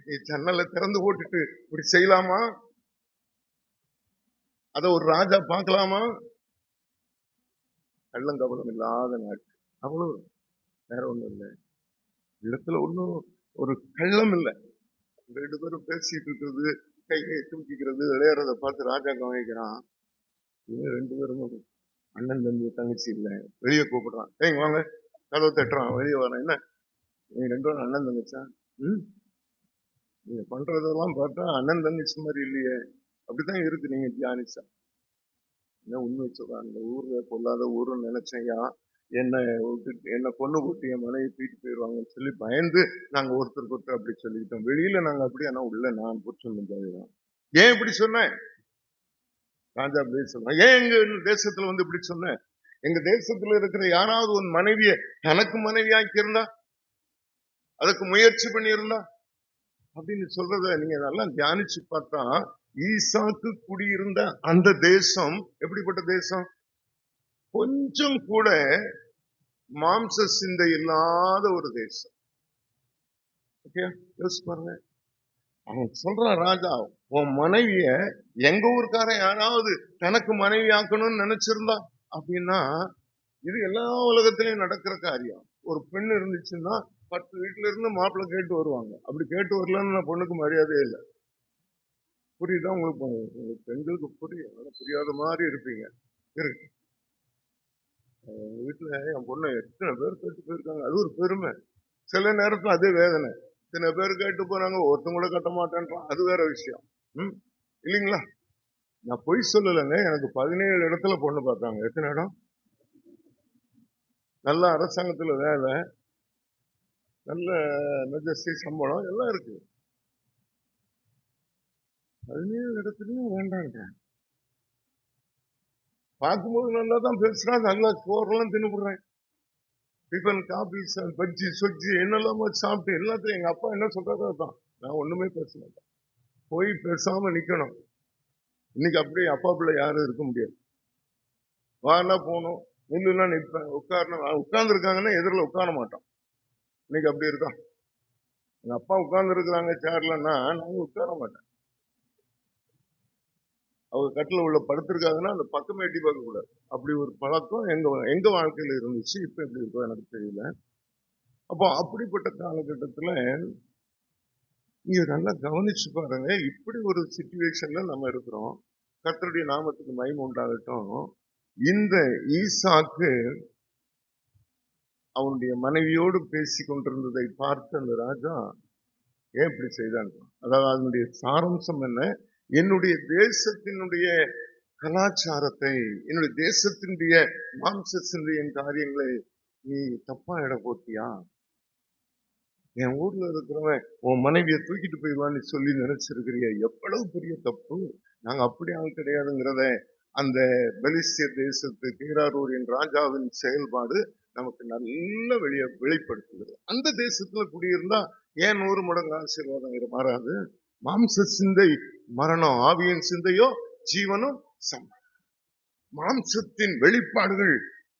நீ ஜன்னலை திறந்து போட்டுட்டு இப்படி செய்யலாமா? அத ஒரு ராஜா பார்க்கலாமா? கள்ளங்கபலம் இல்லாத நாட்டு, அவ்வளவு, வேற ஒண்ணும் இல்லை. இடத்துல ஒன்னும் ஒரு கள்ளம் இல்லை. ரெண்டு பேரும் பேசிட்டு இருக்கிறது, கையை தூக்கிக்கிறது, விளையாடுறத பார்த்து ராஜா கவனிக்கிறான். இவங்க ரெண்டு பேரும் அண்ணன் தம்பி தங்கச்சி இல்லை, வெளியே கூப்பிடுறான். ஏங்க வாங்க, கதவை தட்டுறான், வெளியே வரேன். என்ன நீங்க ரெண்டு பேரும் அண்ணன் தங்கச்சா? நீங்க பண்றதெல்லாம் பார்த்தா அண்ணன் தங்கச்சி மாதிரி இல்லையே. அப்படித்தான் இருக்கு நீங்க தியானிச்சா. என்ன உண்மை சொல்றேன், அந்த ஊர்ல பொல்லாத ஊருன்னு நினைச்சையா, என்ன கொண்டு போட்டு என் மனைவி தூக்கிட்டு போயிடுவாங்கன்னு சொல்லி பயந்து நாங்க ஒருத்தருக்கு அப்படி சொல்லிக்கிட்டோம். வெளியில நாங்க அப்படி, ஆனா உள்ள நான் புருஷன் தான். ஏன் இப்படி சொன்னேன்? ராஜா அப்படி சொன்னேன். ஏன் எங்க தேசத்துல வந்து இப்படி சொன்னேன்? எங்க தேசத்துல இருக்கிற யாராவது ஒரு மனைவிய தனக்கு மனைவியாக்கி இருந்தா, அதுக்கு முயற்சி பண்ணி இருந்தா அப்படின்னு சொல்றத நீங்க நல்லா தியானிச்சு பார்த்தா, ஈசாக்கு குடியிருந்த அந்த தேசம் எப்படிப்பட்ட தேசம்? கொஞ்சம் கூட மாம்ச சிந்தை இல்லாத ஒரு தேசம். யோசிச்சு பாருங்க. அவன் சொல்றான், ராஜா உன் மனைவிய எங்க ஊருக்காரன் யாராவது தனக்கு மனைவி ஆக்கணும்னு நினைச்சிருந்தா அப்படின்னா, இது எல்லா உலகத்திலையும் நடக்கிற காரியம். ஒரு பெண் இருந்துச்சுன்னா 10 வீட்டுல இருந்து மாப்பிள்ளை கேட்டு வருவாங்க. அப்படி கேட்டு வரலன்னு பொண்ணுக்கு மரியாதையே இல்லை. புரியுதா உங்களுக்கு? பெண்களுக்கு புரியாத மாதிரி இருப்பீங்க. இருக்கு, வீட்டுல என் பொண்ணு எத்தனை பேர் கேட்டு போயிருக்காங்க, அது ஒரு பெருமை. சில நேரத்துல அதே வேதனை, இத்தனை பேர் கேட்டு போறாங்க, ஒருத்தங்க கூட கட்ட மாட்டேன்றான், அது வேற விஷயம். இல்லைங்களா? நான் பொய் சொல்லலைங்க, எனக்கு 17 இடத்துல பொண்ணு பார்த்தாங்க. எத்தனை இடம்? நல்ல அரசாங்கத்துல வேலை, நல்ல மெஜஸ்டி சம்பளம் எல்லாம் இருக்கு. 17 இடத்துலயும் வேண்டான்றேன். பார்க்கும்போது நல்லா தான் பேசுறான், நல்லா சோறெல்லாம் தின்னுடுறேன், டிஃபன் காபி பஜ்ஜி சொஜ்ஜி என்னெல்லாமோ சாப்பிட்டு எல்லாத்தையும் எங்க அப்பா என்ன சொல்றாரோ தான். நான் ஒண்ணுமே பேச மாட்டேன், போய் பேசாம நிக்கணும். இன்னைக்கு அப்படியே அப்பா பிள்ளை யாரும் இருக்க முடியாது. வானா போகணும், நில்லுன்னா நிற்பேன், உட்காரணும். உட்கார்ந்து இருக்காங்கன்னா எதிரில் உட்கார மாட்டோம். இன்னைக்கு அப்படி இருக்கான். எங்க அப்பா உட்கார்ந்து இருக்கிறாங்க சேர்லன்னா நாங்க உட்கார மாட்டேன். அவங்க கட்டில உள்ள படுத்திருக்காங்கன்னா அந்த பக்கமே எட்டி பார்க்க கூடாது. அப்படி ஒரு பழக்கம் எங்க வாழ்க்கையில இருந்துச்சு. இப்ப எப்படி இருக்கோ எனக்கு தெரியல. அப்போ அப்படிப்பட்ட காலகட்டத்துல நீங்க நல்லா கவனிச்சு பாருங்க, இப்படி ஒரு சிச்சுவேஷன்ல நம்ம இருக்கிறோம். கர்த்தருடைய நாமத்துக்கு மகிமை உண்டாகட்டும். இந்த ஈசாக்கு அவனுடைய மனைவியோடு பேசி கொண்டிருந்ததை பார்த்து அந்த ராஜா ஏன் இப்படி செய்தான்? அதாவது அதனுடைய சாராம்சம் என்ன? என்னுடைய தேசத்தினுடைய கலாச்சாரத்தை, என்னுடைய தேசத்தினுடைய மாம்ச சிந்தையின் காரியங்களை நீ தப்பா இட போட்டியா? என் ஊர்ல இருக்கிறவன் உன் மனைவியை தூக்கிட்டு போயிடுவான்னு சொல்லி நினைச்சிருக்கிறிய, எவ்வளவு பெரிய தப்பு. நாங்க அப்படி ஆள் கிடையாதுங்கிறத அந்த பெலிஸ்திய தேசத்து கேராரூரின் ராஜாவின் செயல்பாடு நமக்கு நல்ல வெளிப்படுத்துகிறது. அந்த தேசத்துல குடியிருந்தா ஏன் 100 மடங்கு ஆசீர்வாதம் மாறாது? மாம்ச சிந்தை மரணம், ஆவியின் சிந்தையோ ஜீவனும் சமம். மாம்சத்தின் வெளிப்பாடுகள்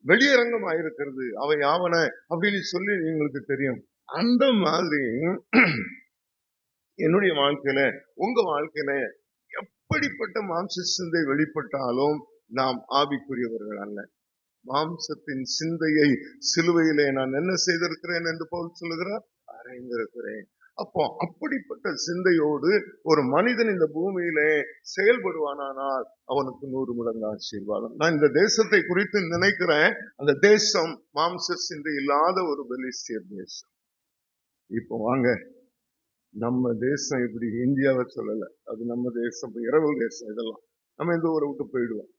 வெளியரங்கமாயிருக்கிறது, அவை ஆவன அப்படின்னு சொல்லி உங்களுக்கு தெரியும். அந்த மாதிரி என்னுடைய வாழ்க்கையில உங்க வாழ்க்கையில எப்படிப்பட்ட மாம்ச சிந்தை வெளிப்பட்டாலும் நாம் ஆவிக்குரியவர்கள் அல்ல. மாம்சத்தின் சிந்தையை சிலுவையிலே நான் என்ன செய்திருக்கிறேன் என்று பவுல் சொல்லுகிறார், அறைந்திருக்கிறேன். அப்போ அப்படிப்பட்ட சிந்தையோடு ஒரு மனிதன் இந்த பூமியிலே செயல்படுவானால் அவனுக்கு 100 மடங்கு ஆசீர்வாதம். நான் இந்த தேசத்தை குறித்து நினைக்கிறேன். அந்த தேசம் மாம்ச சிந்தை இல்லாத ஒரு பெலிஸ்தியர் தேசம். இப்போ வாங்க, நம்ம தேசம் இப்படி இந்தியாவை சொல்லல, அது நம்ம தேசம், இரவு தேசம். இதெல்லாம் நம்ம இந்த ஊரை விட்டு போயிடுவோம்.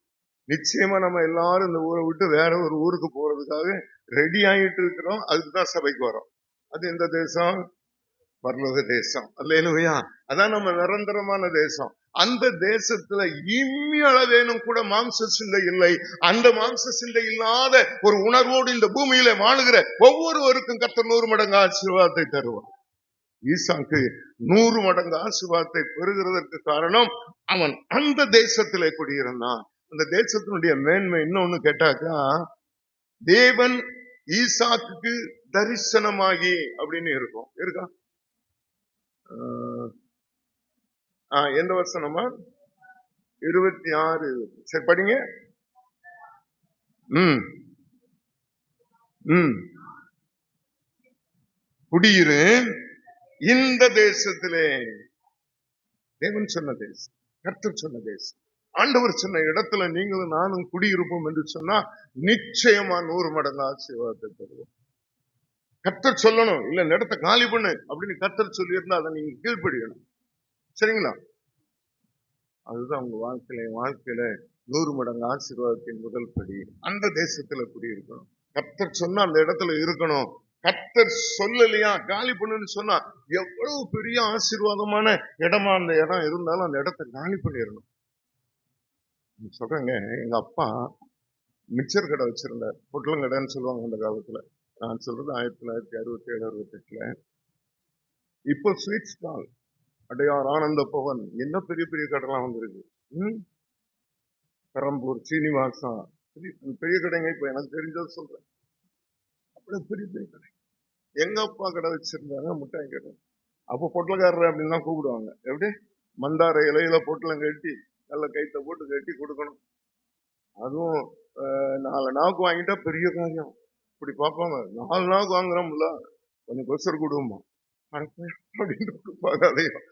நிச்சயமா நம்ம எல்லாரும் இந்த ஊரை விட்டு வேற ஒரு ஊருக்கு போறதுக்காக ரெடி ஆகிட்டு இருக்கிறோம். அதுக்குதான் சபைக்கு வரோம். அது எந்த தேசம்? பரலோக தேசம். அல்லேலூயா. அதான் நம்ம நிரந்தரமான தேசம். அந்த தேசத்துல இம்மி அளவேனும் கூட மாம்ச சிந்தை இல்லை. அந்த மாம்ச சிந்தை இல்லாத ஒரு உணர்வோடு இந்த பூமியில வாழுகிற ஒவ்வொருவருக்கும் கர்த்தர் 100 மடங்கு ஆசீர்வாதத்தை தருவார். ஈசாக்கு 100 மடங்கு ஆசீர்வாதத்தை பெறுகிறதற்கு காரணம் அவன் அந்த தேசத்திலே குடியிருந்தான். அந்த தேசத்தினுடைய மேன்மை இன்னொன்னு கேட்டாக்கா, தேவன் ஈசாக்கு தரிசனமாகி அப்படின்னு இருக்கும். இருக்கா? எந்த வசனமா? 26. சரி படிங்க. குடியிரு இந்த தேசத்திலே. தேவன் சொன்ன தேசம், கர்த்தர் சொன்ன தேசம், ஆண்டவர் சொன்ன இடத்துல நீங்களும் நானும் குடியிருப்போம் என்று சொன்னா நிச்சயமா 100 மடங்கு ஆசீர்வாதத்தை தருவோம். கர்த்தர் சொல்லணும், இல்ல இடத்தை காலி பண்ணு அப்படின்னு கர்த்தர் சொல்லி இருந்தா அதை நீங்க கீழ்ப்படியணும். சரிங்களா? அதுதான் உங்க வாழ்க்கையில 100 மடங்கு ஆசீர்வாதத்தின் முதல் படி. அந்த தேசத்துல குடியிருக்கணும். கர்த்தர் சொன்னா அந்த இடத்துல இருக்கணும். கர்த்தர் சொல்லலையா காலி பண்ணுன்னு சொன்னா எவ்வளவு பெரிய ஆசீர்வாதமான இடமா அந்த இடம் இருந்தாலும் அந்த இடத்தை காலி பண்ணிடணும். சொல்றேங்க, எங்க அப்பா மிச்சர் கடை வச்சிருந்தார். பொட்டலங்கடைன்னு சொல்லுவாங்க அந்த காலத்துல. நான் சொல்றது 1967 68. இப்போ ஸ்வீட் ஸ்டால், அடையார், ஆனந்த பவன், என்ன பெரிய பெரிய கடைலாம் வந்திருக்கு. பெரம்பூர், சீனிவாசா, பெரிய கடைங்க. இப்ப எனக்கு தெரிஞ்சது சொல்றேன். அப்படி பெரிய பெரிய கடை. எங்க அப்பா கடை வச்சிருந்தாங்க, முட்டாய் கடை. அப்போ பொட்டலக்காரர் அப்படின்னு தான் கூப்பிடுவாங்க. எப்படி? மந்தார இலையில பொட்டலம் கட்டி நல்ல கைத்த போட்டு கட்டி கொடுக்கணும். அதுவும் 4 நாவுக்கு வாங்கிட்டா பெரிய காரியம். இப்படி பார்ப்பாங்க, 4 நாவுக்கு வாங்குறோம்ல, கொஞ்சம் கொசர் கொடுமா அப்படின்னு கொடுப்பாங்க. அதையும்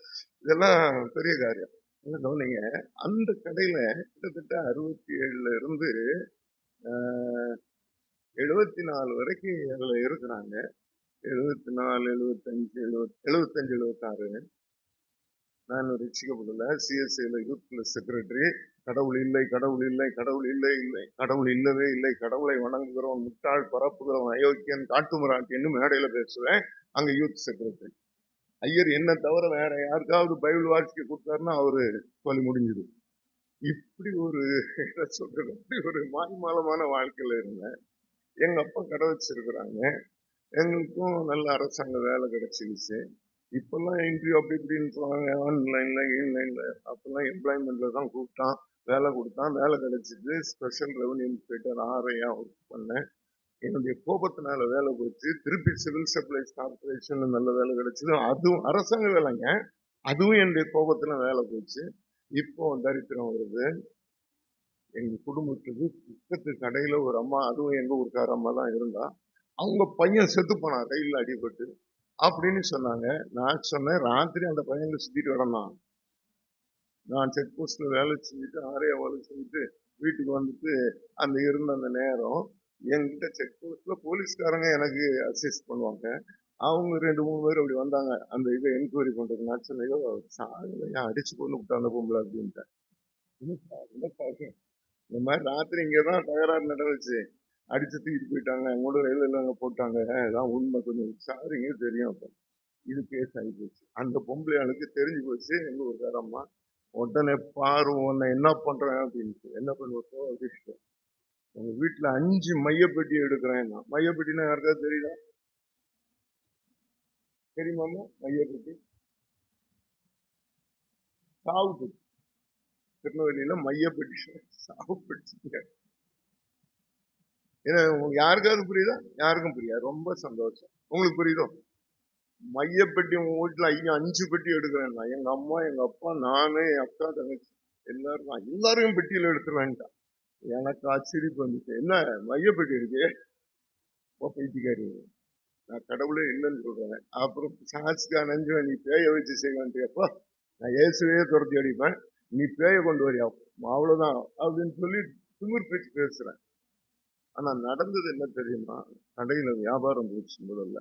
இதெல்லாம் பெரிய காரியம். கவனிங்க, அந்த கடையில கிட்டத்தட்ட 67 இருந்து 74 வரைக்கும் அதுல இருக்கிறாங்க. 74, 75, 76. நான் ரட்சிக்கப்படல. சிஎஸ்ஐல யூத் செக்ரட்டரி. கடவுள் இல்லை, கடவுள் இல்லை, கடவுள் இல்லை, இல்லை, கடவுள் இல்லவே இல்லை, கடவுளை வணங்குகிறவன் முட்டாள், பரப்புகிறவன் அயோக்கியன், காட்டுமிராட்டின்னு மேடையில பேசுவேன். அங்க யூத் செக்ரட்டரி. ஐயர் என்ன தவிர வேற யாருக்காவது பைபிள் வாசிக்க கொடுத்தாருன்னா அவரு சொல்லி முடிஞ்சது. இப்படி ஒரு சொல்றது, அப்படி ஒரு மாய்மாலமான வாழ்க்கையில இருந்தேன். எங்க அப்பா கடை வச்சிருக்கிறாங்க. எங்களுக்கும் நல்ல அரசாங்க வேலை கிடைச்சிருச்சு. இப்பெல்லாம் இன்டர்வியூ அப்படி இப்படின்னு சொல்லுவாங்க, ஆன்லைன்ல இன்லைன்ல. அப்பெல்லாம் எம்ப்ளாய்மெண்ட்ல தான் கூப்பிட்டான், வேலை கொடுத்தான், வேலை கிடைச்சிது. ஸ்பெஷல் ரெவன்யூ இன்ஸ்பெக்டர் ஆரையா ஒர்க் பண்ணேன். என்னுடைய கோபத்தினால வேலை போச்சு. திருப்பி சிவில் சப்ளைஸ் கார்பரேஷன் நல்ல வேலை கிடைச்சது. அதுவும் அரசாங்க வேலைங்க. அதுவும் என்னுடைய கோபத்துல வேலை போச்சு. இப்போ தரித்திரம் வருது. எங்க குடும்பத்துக்கு பக்கத்து கடையில ஒரு அம்மா, அதுவும் எங்க ஊருக்கார அம்மா தான் இருந்தா, அவங்க பையன் செத்து போனான் ரயில்ல அடிபட்டு அப்படின்னு சொன்னாங்க. நான் சொன்னேன், ராத்திரி அந்த பையனை சுத்திட்டு வரணும். நான் செக் போஸ்ட்ல வேலை செஞ்சுட்டு ஆரையா வேலை செஞ்சுட்டு வீட்டுக்கு வந்துட்டு அந்த இருந்த அந்த நேரம் என்கிட்ட செக் போஸ்ட்ல போலீஸ்காரங்க எனக்கு அசிஸ்ட் பண்ணுவாங்க. அவங்க 2-3 பேர் அப்படி வந்தாங்க அந்த இதை என்கொயரி பண்றது. நான் சொன்னேன், சாகலையா, அடிச்சு கொண்டு விட்டா அந்த பொம்பளை அப்படின்ட்டேன். இந்த மாதிரி ராத்திரி இங்கதான் தகராறு நடந்துச்சு, அடிச்சு தூக்கிட்டு போயிட்டாங்க, அவங்களோட ரயில்ல அங்க போட்டாங்க, அதான் உண்மை, கொஞ்சம் விசாரிங்க தெரியும். அப்ப இது கேஸ் ஆகி போச்சு. அந்த பொம்பளையாளுக்கு தெரிஞ்சு போச்சு. எங்க ஒரு காரம்மா உடனே பாரு உன்னை என்ன பண்றேன் அப்படின்னு. என்ன பண்ணுவோம் அப்படின்னு, உங்க வீட்டுல 5 மையப்பெட்டி எடுக்கிறேன். மையப்பெட்டினா யாருக்காவது தெரியுதா? தெரியுமாமா? மையப்பெட்டி சாவு பெட்டி. திருநெல்வேலியில மையப்பெட்டி சாவு பெட்டி. ஏன்னா உங்களுக்கு யாருக்காவது புரியுதா? யாருக்கும் புரியாது. ரொம்ப சந்தோஷம். உங்களுக்கு புரியுதோ? மையப்பெட்டி உங்க வீட்டுல 5 பெட்டி எடுக்கிறேன். எங்க அம்மா, எங்க அப்பா, நானு, என் அக்கா, தங்கச்சி எல்லாரையும் பெட்டியில எடுத்துருவான்ட்டான். எனக்கு ஆச்சரிப்பு வந்துச்சு, என்ன மையப்பெட்டி இருக்கு பேட்டிக்காரு, நான் கடவுளே இல்லைன்னு சொல்றேன். அப்புறம் சாட்சிக்கா நஞ்சுவேன், நீ பேய வச்சு செய்வான்ட்டியப்பா, நான் இயேசுவே துரத்தி அடிப்பேன், நீ பேய கொண்டு வரியா, அவ்வளவுதான் அப்படின்னு சொல்லி திமிர் பேச்சு பேசுறேன். ஆனா நடந்தது என்ன தெரியுமா? கடையில வியாபாரம் போச்சு முதல்ல.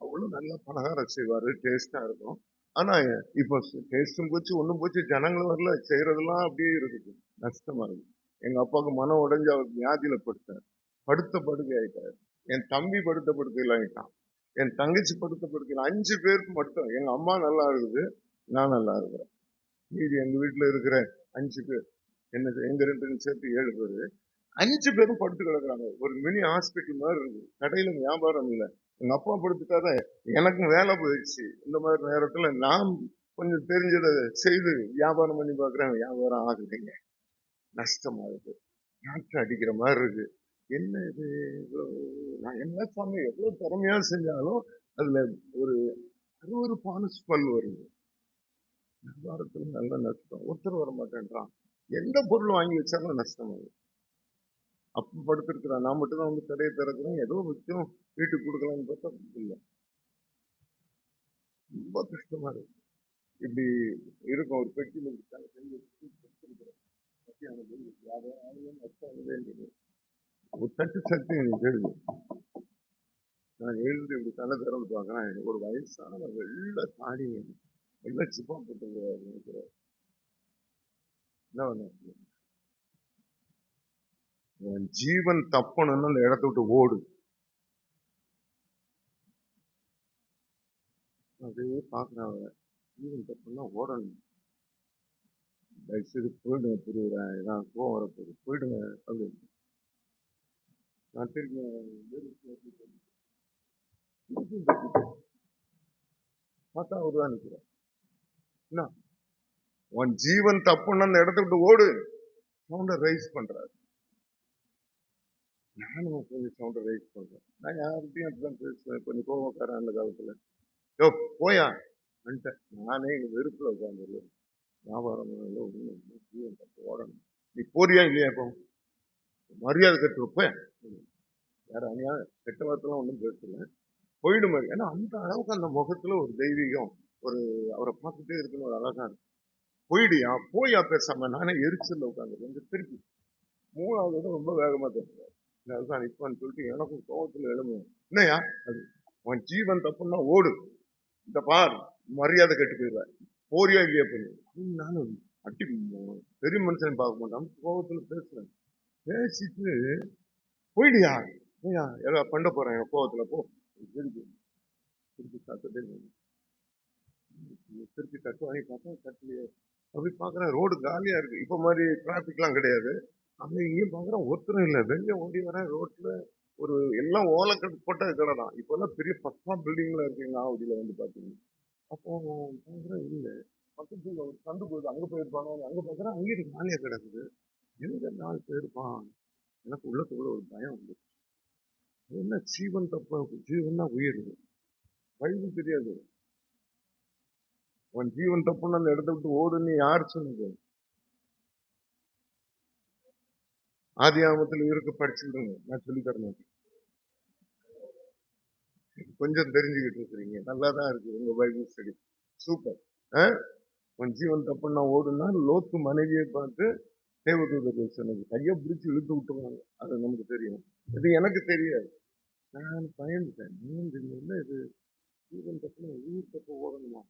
அவ்வளவு நல்லா பலகாரம் செய்வாரு, டேஸ்டா இருக்கும். ஆனா இப்போ டேஸ்டும் போச்சு, ஒண்ணும் போச்சு, ஜனங்களும் வரல, செய்யறதெல்லாம் அப்படியே இருக்குது, நஷ்டமா இருக்கு. எங்க அப்பாவுக்கு மனம் உடைஞ்சு அவர் வியாதியில படுத்தார், படுத்த படுக்கை ஆயிட்டார். என் தம்பி படுத்த படுக்கையில் ஆயிட்டான், என் தங்கச்சி படுத்த படுக்கையில். 5 பேருக்கு மட்டும், எங்க அம்மா நல்லா இருக்குது, நான் நல்லா இருக்கிறேன். மீதி எங்க வீட்டுல இருக்கிற 5 பேர், என்ன எங்க 2 சேர்த்து 7 பேரு, 5 பேரும் படுத்து கிடக்குறாங்க. ஒரு மினி ஹாஸ்பிட்டல் மாதிரி இருக்கு. கடையில வியாபாரம் இல்லை. எங்க அப்பா படுத்துட்டாத எனக்கும் வேலை போயிடுச்சு. இந்த மாதிரி நேரத்துல நான் கொஞ்சம் தெரிஞ்சதை செய்து வியாபாரம் பண்ணி பாக்குறேன், வியாபாரம் ஆகுதுங்க, நஷ்டமா இருக்கு, நாட்டு அடிக்கிற மாதிரி இருக்கு. என்ன இது, நான் என்ன சாமி எவ்வளவு திறமையா செஞ்சாலும் அதுல ஒரு அருவருப்பான ஸ்மெல் வருது. வியாபாரத்துல நல்ல நஷ்டம், ஒருத்தர் வர மாட்டேன்றான், எந்த பொருள் வாங்கி வச்சாலும் நஷ்டமாகுது. அப்ப படுத்திருக்கிறான், நான் மட்டும் தான் வந்து கடையை திறக்கிறேன், ஏதோ விற்கும், வீட்டுக்கு கொடுக்கலாம்னு பார்த்தா இல்லை. ரொம்ப கஷ்டமா இருக்கு. இப்படி இருக்கும். ஒரு பெட்டியில் ஒரு தட்டு சக்தி எனக்கு தெரியுது. நான் எழுந்து இப்படி தலை திறந்து பார்க்கிறேன், ஒரு வயசான வெள்ள தாடி, வெள்ள சிப்பா போட்டு நினைக்கிறார். என்ன பண்ண, உன் ஜீவன் தப்பணும்னு அந்த இடத்த விட்டு ஓடு. அதே பாக்குறாங்க, ஜீவன் தப்புன்னா ஓடணும். தயவுசெய்து போயிடுங்க, புரியுறேன், ஏதாவது கோவம் வரப்போகுது, போயிடுங்க அப்படின்னு. நான் திரும்பி பார்த்தா அவருதான் நிற்கிறேன். என்ன, உன் ஜீவன் தப்புன்னு அந்த இடத்த விட்டு ஓடு. சவுண்ட ரைஸ் பண்றாரு. நானும் கொஞ்சம் சவுண்ட ரைஸ் பண்றேன். நான் யார்கிட்டையும் அப்படிதான் பேசுவேன், கொஞ்சம் கோவக்காரன் அந்த காலத்துல. யோ போயா வந்துட்டேன். நானே எங்க வெறுப்புல உட்காந்து வியாபாரம் ஜீவன் தப்பு ஓடணும். நீ போறியா இல்லையா, இப்போ மரியாதை கட்டு போய், வேற அணியா கெட்ட வார்த்தைலாம் ஒன்றும் பேசல, போயிடும். ஏன்னா அந்த அளவுக்கு அந்த முகத்துல ஒரு தெய்வீகம், ஒரு அவரை பார்த்துட்டே இருக்குன்னு ஒரு அழகா இருக்கு. போயிடுயா, போயா பேசாம. நானே எரிச்சல்ல உட்காந்து கொஞ்சம் திருப்பி 3வது விட ரொம்ப வேகமா பேசுறாரு. அதுதான் நிப்பான்னு சொல்லிட்டு எனக்கும் கோவத்துல எழும்பும். என்னையா அது, உன் ஜீவன் தப்புன்னா ஓடு, இந்த பார் மரியாதை கட்டு போயிடுவார், போறியா இல்லையா பண்ணு. நானும் அட்டி பெரிய மனுஷன் பார்க்க மாட்டான், கோவத்துல பேசுறேன். பேசிட்டு போயிடுயா, ஏயா ஏதோ பண்ண போறேன் கோவத்துல, போ. திருப்பி திருப்பி தட்டுட்டே திருப்பி தட்டு வாங்கி பார்த்தா தட்டுலையே. அப்படி பாக்குறேன், ரோடு காலியா இருக்கு, இப்ப மாதிரி டிராபிக் எல்லாம் கிடையாது. அங்க இங்கேயும் பாக்குறேன் ஒருத்தரும் இல்லை. வெளியே ஓடி வரேன், ரோட்ல ஒரு எல்லாம் ஓலக்கட்டு போட்ட கடை தான். இப்ப எல்லாம் பெரிய பக்கா பில்டிங்ல இருக்கு எங்க ஆவடியில வந்து பாத்தீங்கன்னா. அப்போ பாக்குறேன் இல்ல, பக்கத்துல ஒரு சந்து போகுது, அங்க போயிருப்பாங்க, அங்க பாக்குறேன் அங்கேயும் காலியா கிடக்குது. எங்க 4 போயிருப்பான். எனக்கு உள்ளத்துக்குள்ள ஒரு பயம் வந்து, என்ன ஜீவன் தப்பா, ஜீவன் தான் உயிர், வயது தெரியாது. உன் ஜீவன் தப்புன்னு அந்த இடத்த விட்டு ஓடுன்னு யார் சொன்னது? ஆதியாகமத்துல இருக்க படிச்சுருங்க, நான் சொல்லி தரேன். கொஞ்சம் தெரிஞ்சுக்கிட்டு இருக்கிறீங்க, நல்லாதான் இருக்கு உங்க பைபிள் ஸ்டடி, சூப்பர். உன் ஜீவன் தப்புன்னா ஓடுனா லோத்து மனைவியை பார்த்து தேவதூதர்கள் சொன்னது, கையை பிடிச்சு இழுத்து விட்டுருவாங்க, அது நமக்கு தெரியும். இது எனக்கு தெரியாது. நான் பயந்துட்டேன், என்ன இது ஜீவன் தப்புனா உயிர் தப்பு ஓடணுமா.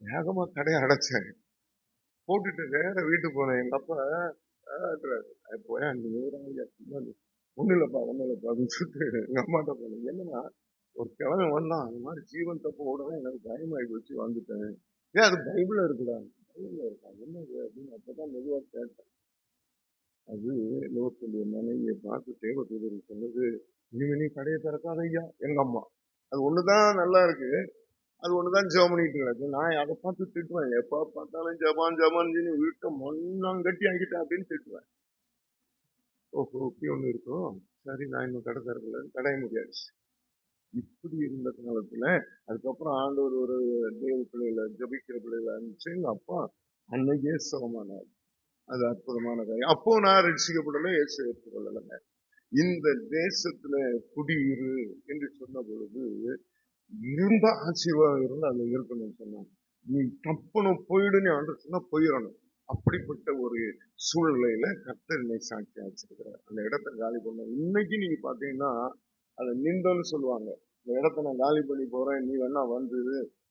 வேகமா கடையை அடைச்சேன், போட்டுட்டு வேற வீட்டுக்கு போனேன். எங்க அப்பா போய் அந்த ஒண்ணு இல்லப்பா அப்படின்னு சொல்லிட்டு எங்க அம்மாட்ட போனேன். என்னன்னா ஒரு கிழமை வந்தான், அந்த மாதிரி ஜீவன் தப்பு ஓடவும் எனக்கு பயமாயி போச்சு, வந்துட்டேன். ஏன் அது பைபிள்ல இருக்குடா, பைபிள்ல இருக்கா என்னது அப்படின்னு அப்பதான் மெதுவா கேட்டேன். அது லோத்துடைய மனைவியை பார்த்து தேவதூதர் சொன்னது, இனிமே நீ கடையை திறக்காத ஐயா. எங்க அம்மா அது ஒண்ணுதான் நல்லா இருக்கு, அது ஒண்ணுதான் ஜெபம் பண்ணிட்டு இருக்கு. நான் அதை பார்த்து திட்டுவேன், எப்ப பார்த்தாலும் ஜபான் ஜபான் வீட்டை மண்ணாங்கட்டி ஆகிட்டேன் அப்படின்னு திட்டுவேன். ஓஹோ இப்படி ஒண்ணு இருக்கும், சரி நான் இன்னும் கடை திறக்கல, கடைய முடியாது. இப்படி இருந்த காலத்துல அதுக்கப்புறம் ஆண்டவர் ஒரு தேவ பிள்ளைகளை ஜபிக்கிற பிள்ளைகளை அனுப்பிச்சு எங்க அப்பா அன்னைக்கே சுகமானார். அது அற்புதமான காரியம். அப்போ நான் ரட்சிக்கப்படல, இயேசு ஏற்றுக்கொள்ளலைங்க. இந்த தேசத்துல குடியிரு என்று சொன்ன பொழுது இருந்த ஆசீர்வாதம் இருந்து அதுல இருக்கணும்னு சொன்னாங்க. நீ தப்புன்னு போயிடுன்னு ஆண்டு சொன்னா போயிடணும். அப்படிப்பட்ட ஒரு சூழ்நிலையில கர்த்தர் என்னை சாட்சி வச்சிருக்கிறார். அந்த இடத்த காலி பண்ண இன்னைக்கு நீங்க பாத்தீங்கன்னா அதை நிந்தோன்னு சொல்லுவாங்க. இந்த இடத்த நான் காலி பண்ணி போறேன், நீ வேணா வந்து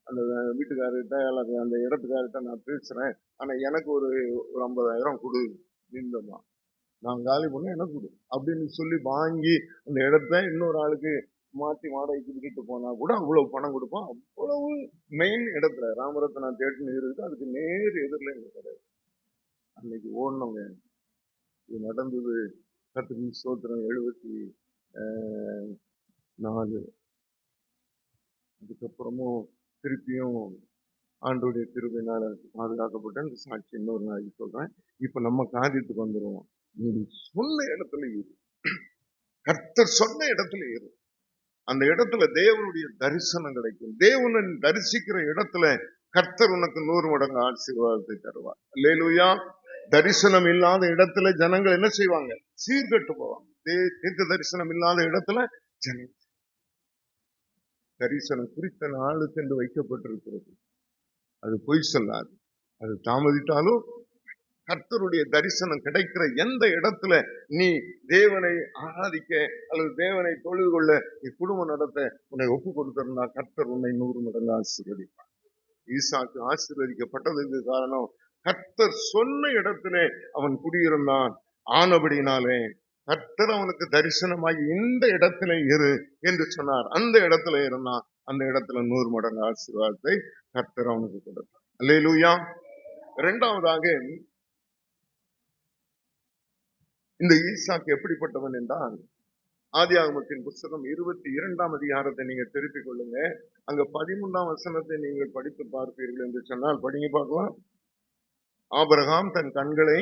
அந்த வீட்டுக்காரர்கிட்ட அல்லது அந்த இடத்துக்காரர்கிட்ட நான் பேசுறேன், ஆனா எனக்கு ஒரு 50,000 கொடு, நிந்தமா நான் காலி பண்ண எனக்கு கொடு அப்படின்னு சொல்லி வாங்கி அந்த இடத்த இன்னொரு ஆளுக்கு மாற்றி வாடகைக்கு விட்டுட்டு போனா கூட அவ்வளவு பணம் கொடுப்போம். அவ்வளவு மெயின் இடத்துல ராமரத்னா தேட்டர் இருக்கு, அதுக்கு நேர் எதிரில் எங்க கிடையாது. அன்னைக்கு ஓடனவங்க இது நடந்தது. கர்த்தருக்கு ஸ்தோத்திரம். 74 அதுக்கப்புறமும் திருப்பியும் ஆண்டோடைய கிருபையினால பாதுகாக்கப்பட்ட அந்த சாட்சி இன்னொரு நாளைக்கு சொல்றேன். இப்ப நம்ம காரியத்துக்கு வந்துருவோம். நீ சொன்ன இடத்துல இரு, கர்த்தர் சொன்ன இடத்துல இரு. அந்த இடத்துல தேவனுடைய தரிசனம் கிடைக்கும். தேவனை தரிசிக்கிற இடத்துல கர்த்தர் உனக்கு 100 மடங்கு ஆசீர்வாதத்தை தருவார். அல்லேலூயா. தரிசனம் இல்லாத இடத்துல ஜனங்கள் என்ன செய்வாங்க? சீர்கட்டு போவாங்க. தீர்க்க தரிசனம் இல்லாத இடத்துல ஜனங்கள் தரிசனம் குறித்த நாளுக்கு என்று வைக்கப்பட்டிருக்கிறது. அது பொய் சொல்லாது. அது தாமதித்தாலும் கர்த்தருடைய தரிசனம் கிடைக்கிற எந்த இடத்துல நீ தேவனை ஆராதிக்க அல்லது தேவனை தொழுது கொள்ள நீ குடும்பம் நடத்த உன்னை ஒப்பு கொடுத்திருந்தா கர்த்தர் உன்னை 100 மடங்கு ஆசீர்வதிப்பார். ஈசாக்கு ஆசீர்வதிக்கப்பட்டதுக்கு காரணம் கர்த்தர் சொன்ன இடத்திலே அவன் குடியிருந்தான். ஆனபடினாலே கர்த்தர் அவனுக்கு தரிசனமாகி இந்த இடத்துல இரு என்று சொன்னார். அந்த இடத்துல இருந்தான். அந்த இடத்துல 100 மடங்கு ஆசீர்வாதத்தை கர்த்தர் அவனுக்கு கொடுத்தார். அல்லேலூயா. இரண்டாவதாக இந்த ஈசாக்கு எப்படிப்பட்டவன் என்றால், ஆதியாகமத்தின் புத்தகம் 22ஆம் அதிகாரத்தை நீங்க திருப்பிக் கொள்ளுங்க. அங்க 13ஆம் வசனத்தை நீங்கள் படித்து பார்ப்பீர்கள் என்று சொன்னால் படிங்க பார்க்கலாம். ஆபிரகாம் தன் கண்களை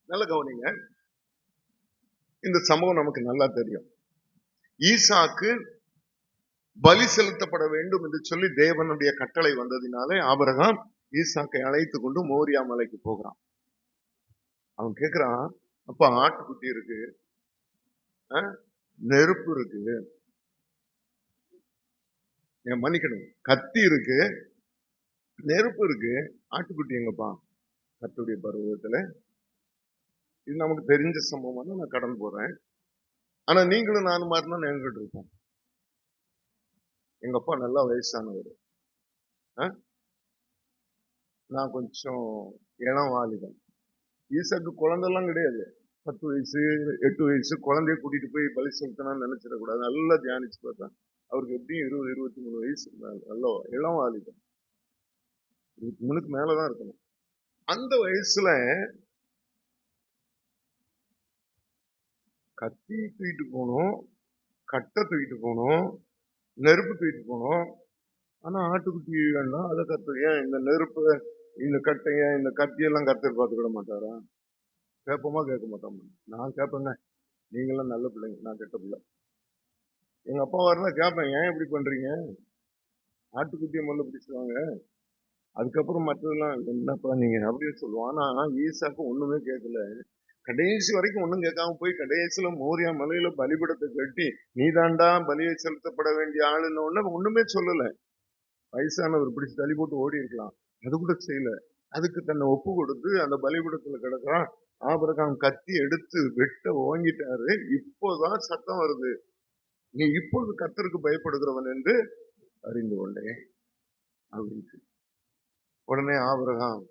நல்ல கவனிங்க. இந்த சம்பவம் நமக்கு நல்லா தெரியும். ஈசாக்கு பலி செலுத்தப்பட வேண்டும் என்று சொல்லி தேவனுடைய கட்டளை வந்ததினாலே ஆபிரகாம் ஈசாக்கை அழைத்து கொண்டு மோரியா மலைக்கு போகிறான். அவன் கேட்கிறான், அப்ப ஆட்டுக்குட்டி இருக்கு, நெருப்பு இருக்கு, மன்னிக்கணும், கத்தி இருக்கு, நெருப்பு இருக்கு, ஆட்டுக்குட்டி எங்கப்பா? கர்த்தருடைய பருவத்துல இது நமக்கு தெரிஞ்ச சம்பவம், நான் கடந்து போறேன். ஆனா நீங்களும் நானும் மாதிரினா நினைக்கிட்டு இருப்போம். எங்க அப்பா நல்லா வயசானவர், நான் கொஞ்சம் இளம் வாலிபன். ஈசாக்கு குழந்தைலாம் கிடையாது. 10 வயசு 8 வயசு குழந்தைய கூட்டிட்டு போய் பலி செலுத்தணும்னு நினைச்சிடக்கூடாது. நல்லா தியானிச்சு பார்த்தா அவருக்கு எப்படியும் 20 23 வயசு இருந்தாங்க. நல்ல இளம் வாலிபன், 23க்கு மேலதான் இருக்கணும். அந்த வயசுல கத்தி தூக்கிட்டு போகணும், கட்டை தூக்கிட்டு போகணும், நெருப்பு தூக்கிட்டு போகணும். ஆனா ஆட்டுக்குட்டி வேண்டாம். அதை கத்து ஏன் இந்த நெருப்பு, இந்த கட்டைய, இந்த கத்தியெல்லாம் கத்தர் பார்த்துக்கிட மாட்டாரா? கேட்போமா? கேட்க மாட்டோம். நான் கேட்பேங்க. நீங்களாம் நல்ல பிள்ளைங்க, நான் கெட்ட பிள்ளை. எங்க அப்பா வரனா கேட்பேன், ஏன் இப்படி பண்றீங்க? ஆட்டுக்குட்டியை முதல்ல பிடிச்சுவாங்க, அதுக்கப்புறம் மற்றதெல்லாம் என்னப்பா நீங்க அப்படின்னு சொல்லுவான். ஆனா ஈசாக்கு ஒண்ணுமே கேட்கல. கடைசி வரைக்கும் ஒண்ணும் கேட்காம போய் கடைசியில மோரியா மலையில பலிபடத்தை கட்டி நீதாண்டா பலியை செலுத்தப்பட வேண்டிய ஆளுன்னு ஒண்ணுமே சொல்லல. வயசானவர் பிடிச்சு தள்ளி போட்டு ஓடி இருக்கலாம், அது கூட செய்யல. அதுக்கு தன்னை ஒப்பு கொடுத்து அந்த பலிபடத்துல கிடக்குறான். ஆபிரகாம் கத்தி எடுத்து வெட்ட ஓங்கிட்டாரு. இப்போதான் சத்தம் வருது, நீ இப்போது கர்த்தருக்கு பயப்படுகிறவன் என்று அறிந்து கொண்டேன் அப்படின்னு. உடனே ஆபிரகாம்,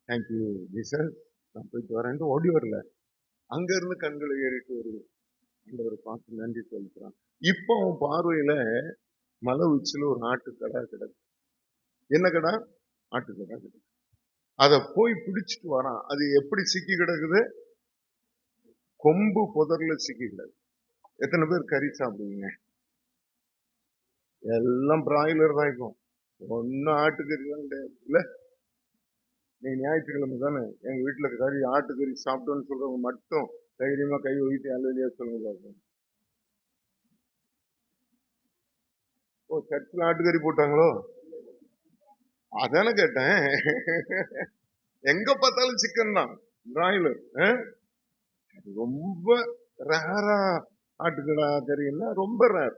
தேங்க்யூ ஜீசஸ், நான் போயிட்டு வரேன் ஓடி வரல. அங்க இருந்து கண்களை ஏறிட்டு வருது. ஆண்டவரை பார்த்து நன்றி சொல்லிக்கிறான். இப்போ அவன் பார்வையில மலை உச்சில ஒரு ஆட்டுக்கடா கிடக்கு. என்ன கடா? ஆட்டுக்கடா கிடக்கு. அதை போய் பிடிச்சிட்டு வரான். அது எப்படி சிக்கி கிடக்குது? கொம்பு புதர்ல சிக்கி கிடக்கு. எத்தனை பேர் கறி சாப்பிடுவீங்க? எல்லாம் பிராய்லர் தான் இப்போ. ஒன்னும் ஆட்டுக்கறி தான் கிடையாது இல்ல. நீங்க ஞாயிற்றுக்கிழமை தானே எங்க வீட்டுல கறி ஆட்டுக்கறி சாப்பிட்டோன்னு சொல்றவங்க மட்டும் தைரியமா கை வைத்து அல்லையா சொல்லுங்க பார்ப்போம். ஓ, சர்ச்சில் ஆட்டுக்கறி போட்டாங்களோ? அதானே கேட்டேன். எங்க பார்த்தாலும் சிக்கன் தான், பிராய்லர். ரொம்ப ரேரா ஆட்டுக்கடா கறின்னா ரொம்ப ரேர்.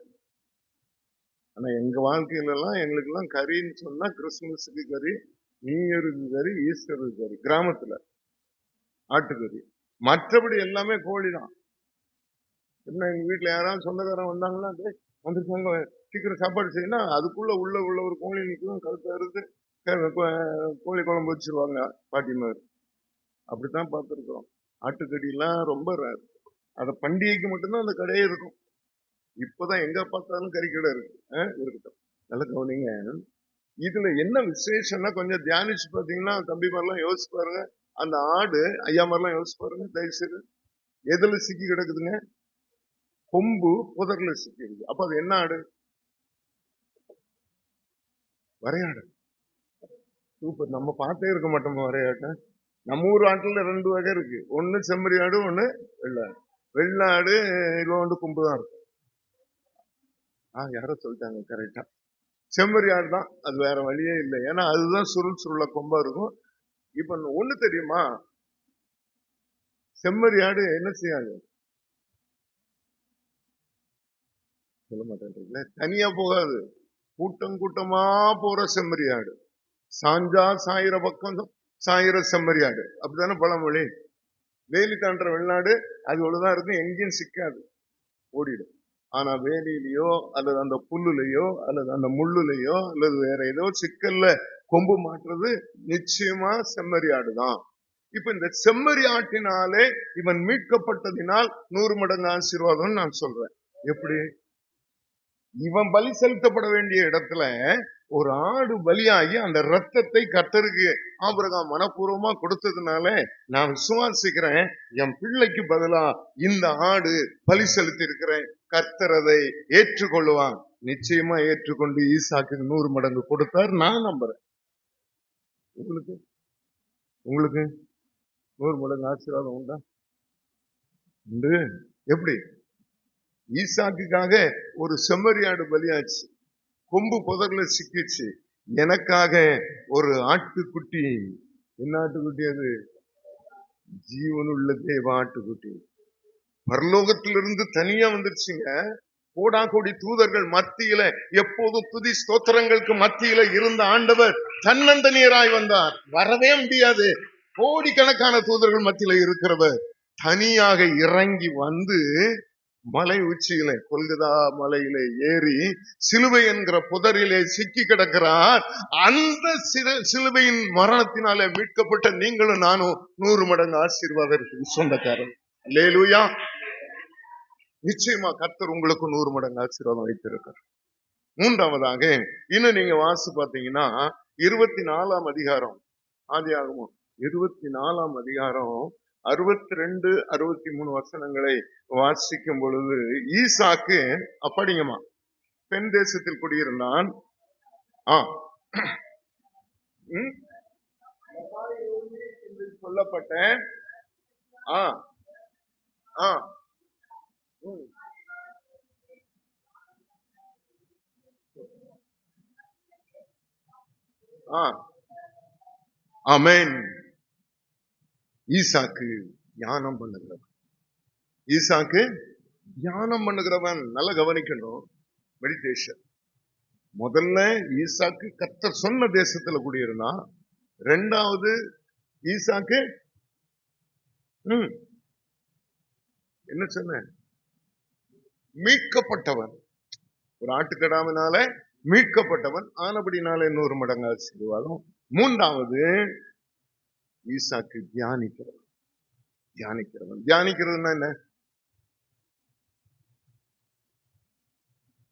ஆனா எங்க வாழ்க்கையில எல்லாம் எங்களுக்கு எல்லாம் கறின்னு சொன்னா கிறிஸ்துமஸுக்கு கறி, நியூ இயருக்கு கறி, ஈஸ்டருக்கு கறி, கிராமத்துல ஆட்டுக்கறி. மற்றபடி எல்லாமே கோழி தான். என்ன எங்க வீட்டுல யாராவது சொந்தக்காரன் வந்தாங்கன்னா வந்துருக்காங்க சீக்கிரம் சாப்பாடு செய்யணும், அதுக்குள்ள உள்ள ஒரு கோழி நிற்கும், கழுத்து அறுத்து கோழி குழம்பு வச்சிருவாங்க பாட்டிமார். அப்படித்தான் பார்த்துருக்கோம். ஆட்டுக்கறி எல்லாம் ரொம்ப ரேர். அத பண்டிகைக்கு மட்டும்தான் அந்த கடையே இருக்கும். இப்பதான் எங்க பார்த்தாலும் கறிக்கடை இருக்கு. இருக்கட்டும், நல்ல கவனிங்க. இதுல என்ன விசேஷம்னா கொஞ்சம் தியானிச்சு பாத்தீங்கன்னா தம்பி மாதிரிலாம் யோசிச்சு பாருங்க. அந்த ஆடு ஐயா மாதிரிலாம் யோசிச்சு பாருங்க தயவுசெய்து. எதுல சிக்கி கிடக்குதுங்க? கொம்பு புதர்ல சிக்கி இருக்கு. அப்ப அது என்ன ஆடு? வரையாடு. சூப்பர். நம்ம பார்த்தே இருக்க மாட்டோம் வரையாட்ட. நம்ம ஊர் ஆட்டுல 2 வகை இருக்கு. ஒண்ணு செம்மறி ஆடு, ஒண்ணு வெள்ளாடு. வெள்ளாடு இவ்வளோண்டு கொம்பு தான் இருக்கும். யாரோ சொல்லிட்டாங்க கரெக்டா. செம்மறி ஆடு தான், அது வேற வழியே இல்லை. ஏன்னா அதுதான் சுருள கொம்பா இருக்கும். இப்ப ஒண்ணு தெரியுமா, செம்மறி ஆடு என்ன செய்யாது? சொல்ல மாட்டேன்றீங்களே. தனியா போகாது, கூட்டம் கூட்டமா போற செம்மறி ஆடு. சாஞ்சா சாயிர பக்கம் சாயிர செம்மறி ஆடு, அப்படித்தானே பழமொழி. வேலி தாண்டுற வெள்ளாடு அது ஒழுதான் இருக்கும், எங்கேயும் சிக்காது, ஓடிடும். ஆனா வேலியிலயோ அல்லது அந்த புல்லுலையோ அல்லது அந்த முள்ளுலையோ அல்லது வேற ஏதோ சிக்கல்ல கொம்பு மாற்றுறது நிச்சயமா செம்மறி ஆடுதான். இப்ப இந்த செம்மறி ஆட்டினாலே இவன் மீட்கப்பட்டதினால் 100 மடங்கு ஆசீர்வாதம் நான் சொல்றேன். எப்படி? இவன் பலி செலுத்தப்பட வேண்டிய இடத்துல ஒரு ஆடு பலியாகி அந்த ரத்தத்தை கர்த்தருக்கு ஆபிரகாம் மனப்பூர்வமா கொடுத்ததுனால நான் விசுவாசிக்கிறேன், என் பிள்ளைக்கு பதிலா இந்த ஆடு பலி செலுத்தி இருக்கிறேன், கர்த்தர் அதை ஏற்றுக்கொள்ளுவான். நிச்சயமா ஏற்றுக்கொண்டு ஈசாக்கு 100 மடங்கு கொடுத்தார். நான் நம்புறேன். உங்களுக்கு 100 மடங்கு ஆசீர்வாதம் உண்டா? உண்டு. எப்படி? ஈசாக்குக்காக ஒரு செம்மறியாடு பலியாச்சு, கொம்பு புதர்ல சிக்கிச்சு. எனக்காக ஒரு ஆட்டுக்குட்டி. என்ன ஆட்டுக்குட்டி அது? ஜீவனுள்ள தேவ ஆட்டுக்குட்டி. பரலோகத்திலிருந்து தனியா வந்துருச்சுங்க. கோடா கோடி தூதர்கள் மத்தியில, எப்போதும் துதி ஸ்தோத்திரங்களுக்கு மத்தியில இருந்த ஆண்டவர் தன்னந்தனியராய் வந்தார். வரவே முடியாது. கோடிக்கணக்கான தூதர்கள் மத்தியில இருக்கிறவர் தனியாக இறங்கி வந்து மலை உச்சியில, கொல்கதா மலையிலே ஏறி சிலுவை என்கிற புதரிலே சிக்கி கிடக்கிறார். அந்த சிலுவையின் மரணத்தினாலே மீட்கப்பட்ட நீங்களும் நானும் 100 மடங்கு ஆசீர்வாதத்துக்கு சொந்தக்காரன். அல்லேலூயா. நிச்சயமா கர்த்தர் உங்களுக்கு 100 மடங்கு ஆசீர்வாதம் வைத்திருக்கார். மூன்றாவதாக இன்னும் நீங்க வாசி பார்த்தீங்கன்னா 24ஆம் அதிகாரம், ஆதியாகமம் 24ஆம் அதிகாரம் 62, 63 வசனங்களை வாசிக்கும் பொழுது, ஈசாக்கு அப்படிங்கம்மா பெண் தேசத்தில் குடியிருந்தான். சொல்லப்பட்ட ஆமென். ஈசாக்கு தியானம் பண்ணுகிறவன். ஈசாக்கு தியானம் பண்ணுகிறவன். நல்லா கவனிக்கணும், மெடிடேஷன். முதல்ல ஈசாக்கு கர்த்தர் சொன்ன தேசத்துல குடியிருந்தான். 2வது ஈசாக்கு என்ன சொன்ன? மீட்கப்பட்டவன். ஒரு ஆட்டுக்கடாவினால மீட்கப்பட்டவன் ஆனபடினால 100 மடங்கு ஆசீர்வாதம். 3வது ஈசாக்கு தியானிக்கிறவன். தியானிக்கிறதுனா என்ன?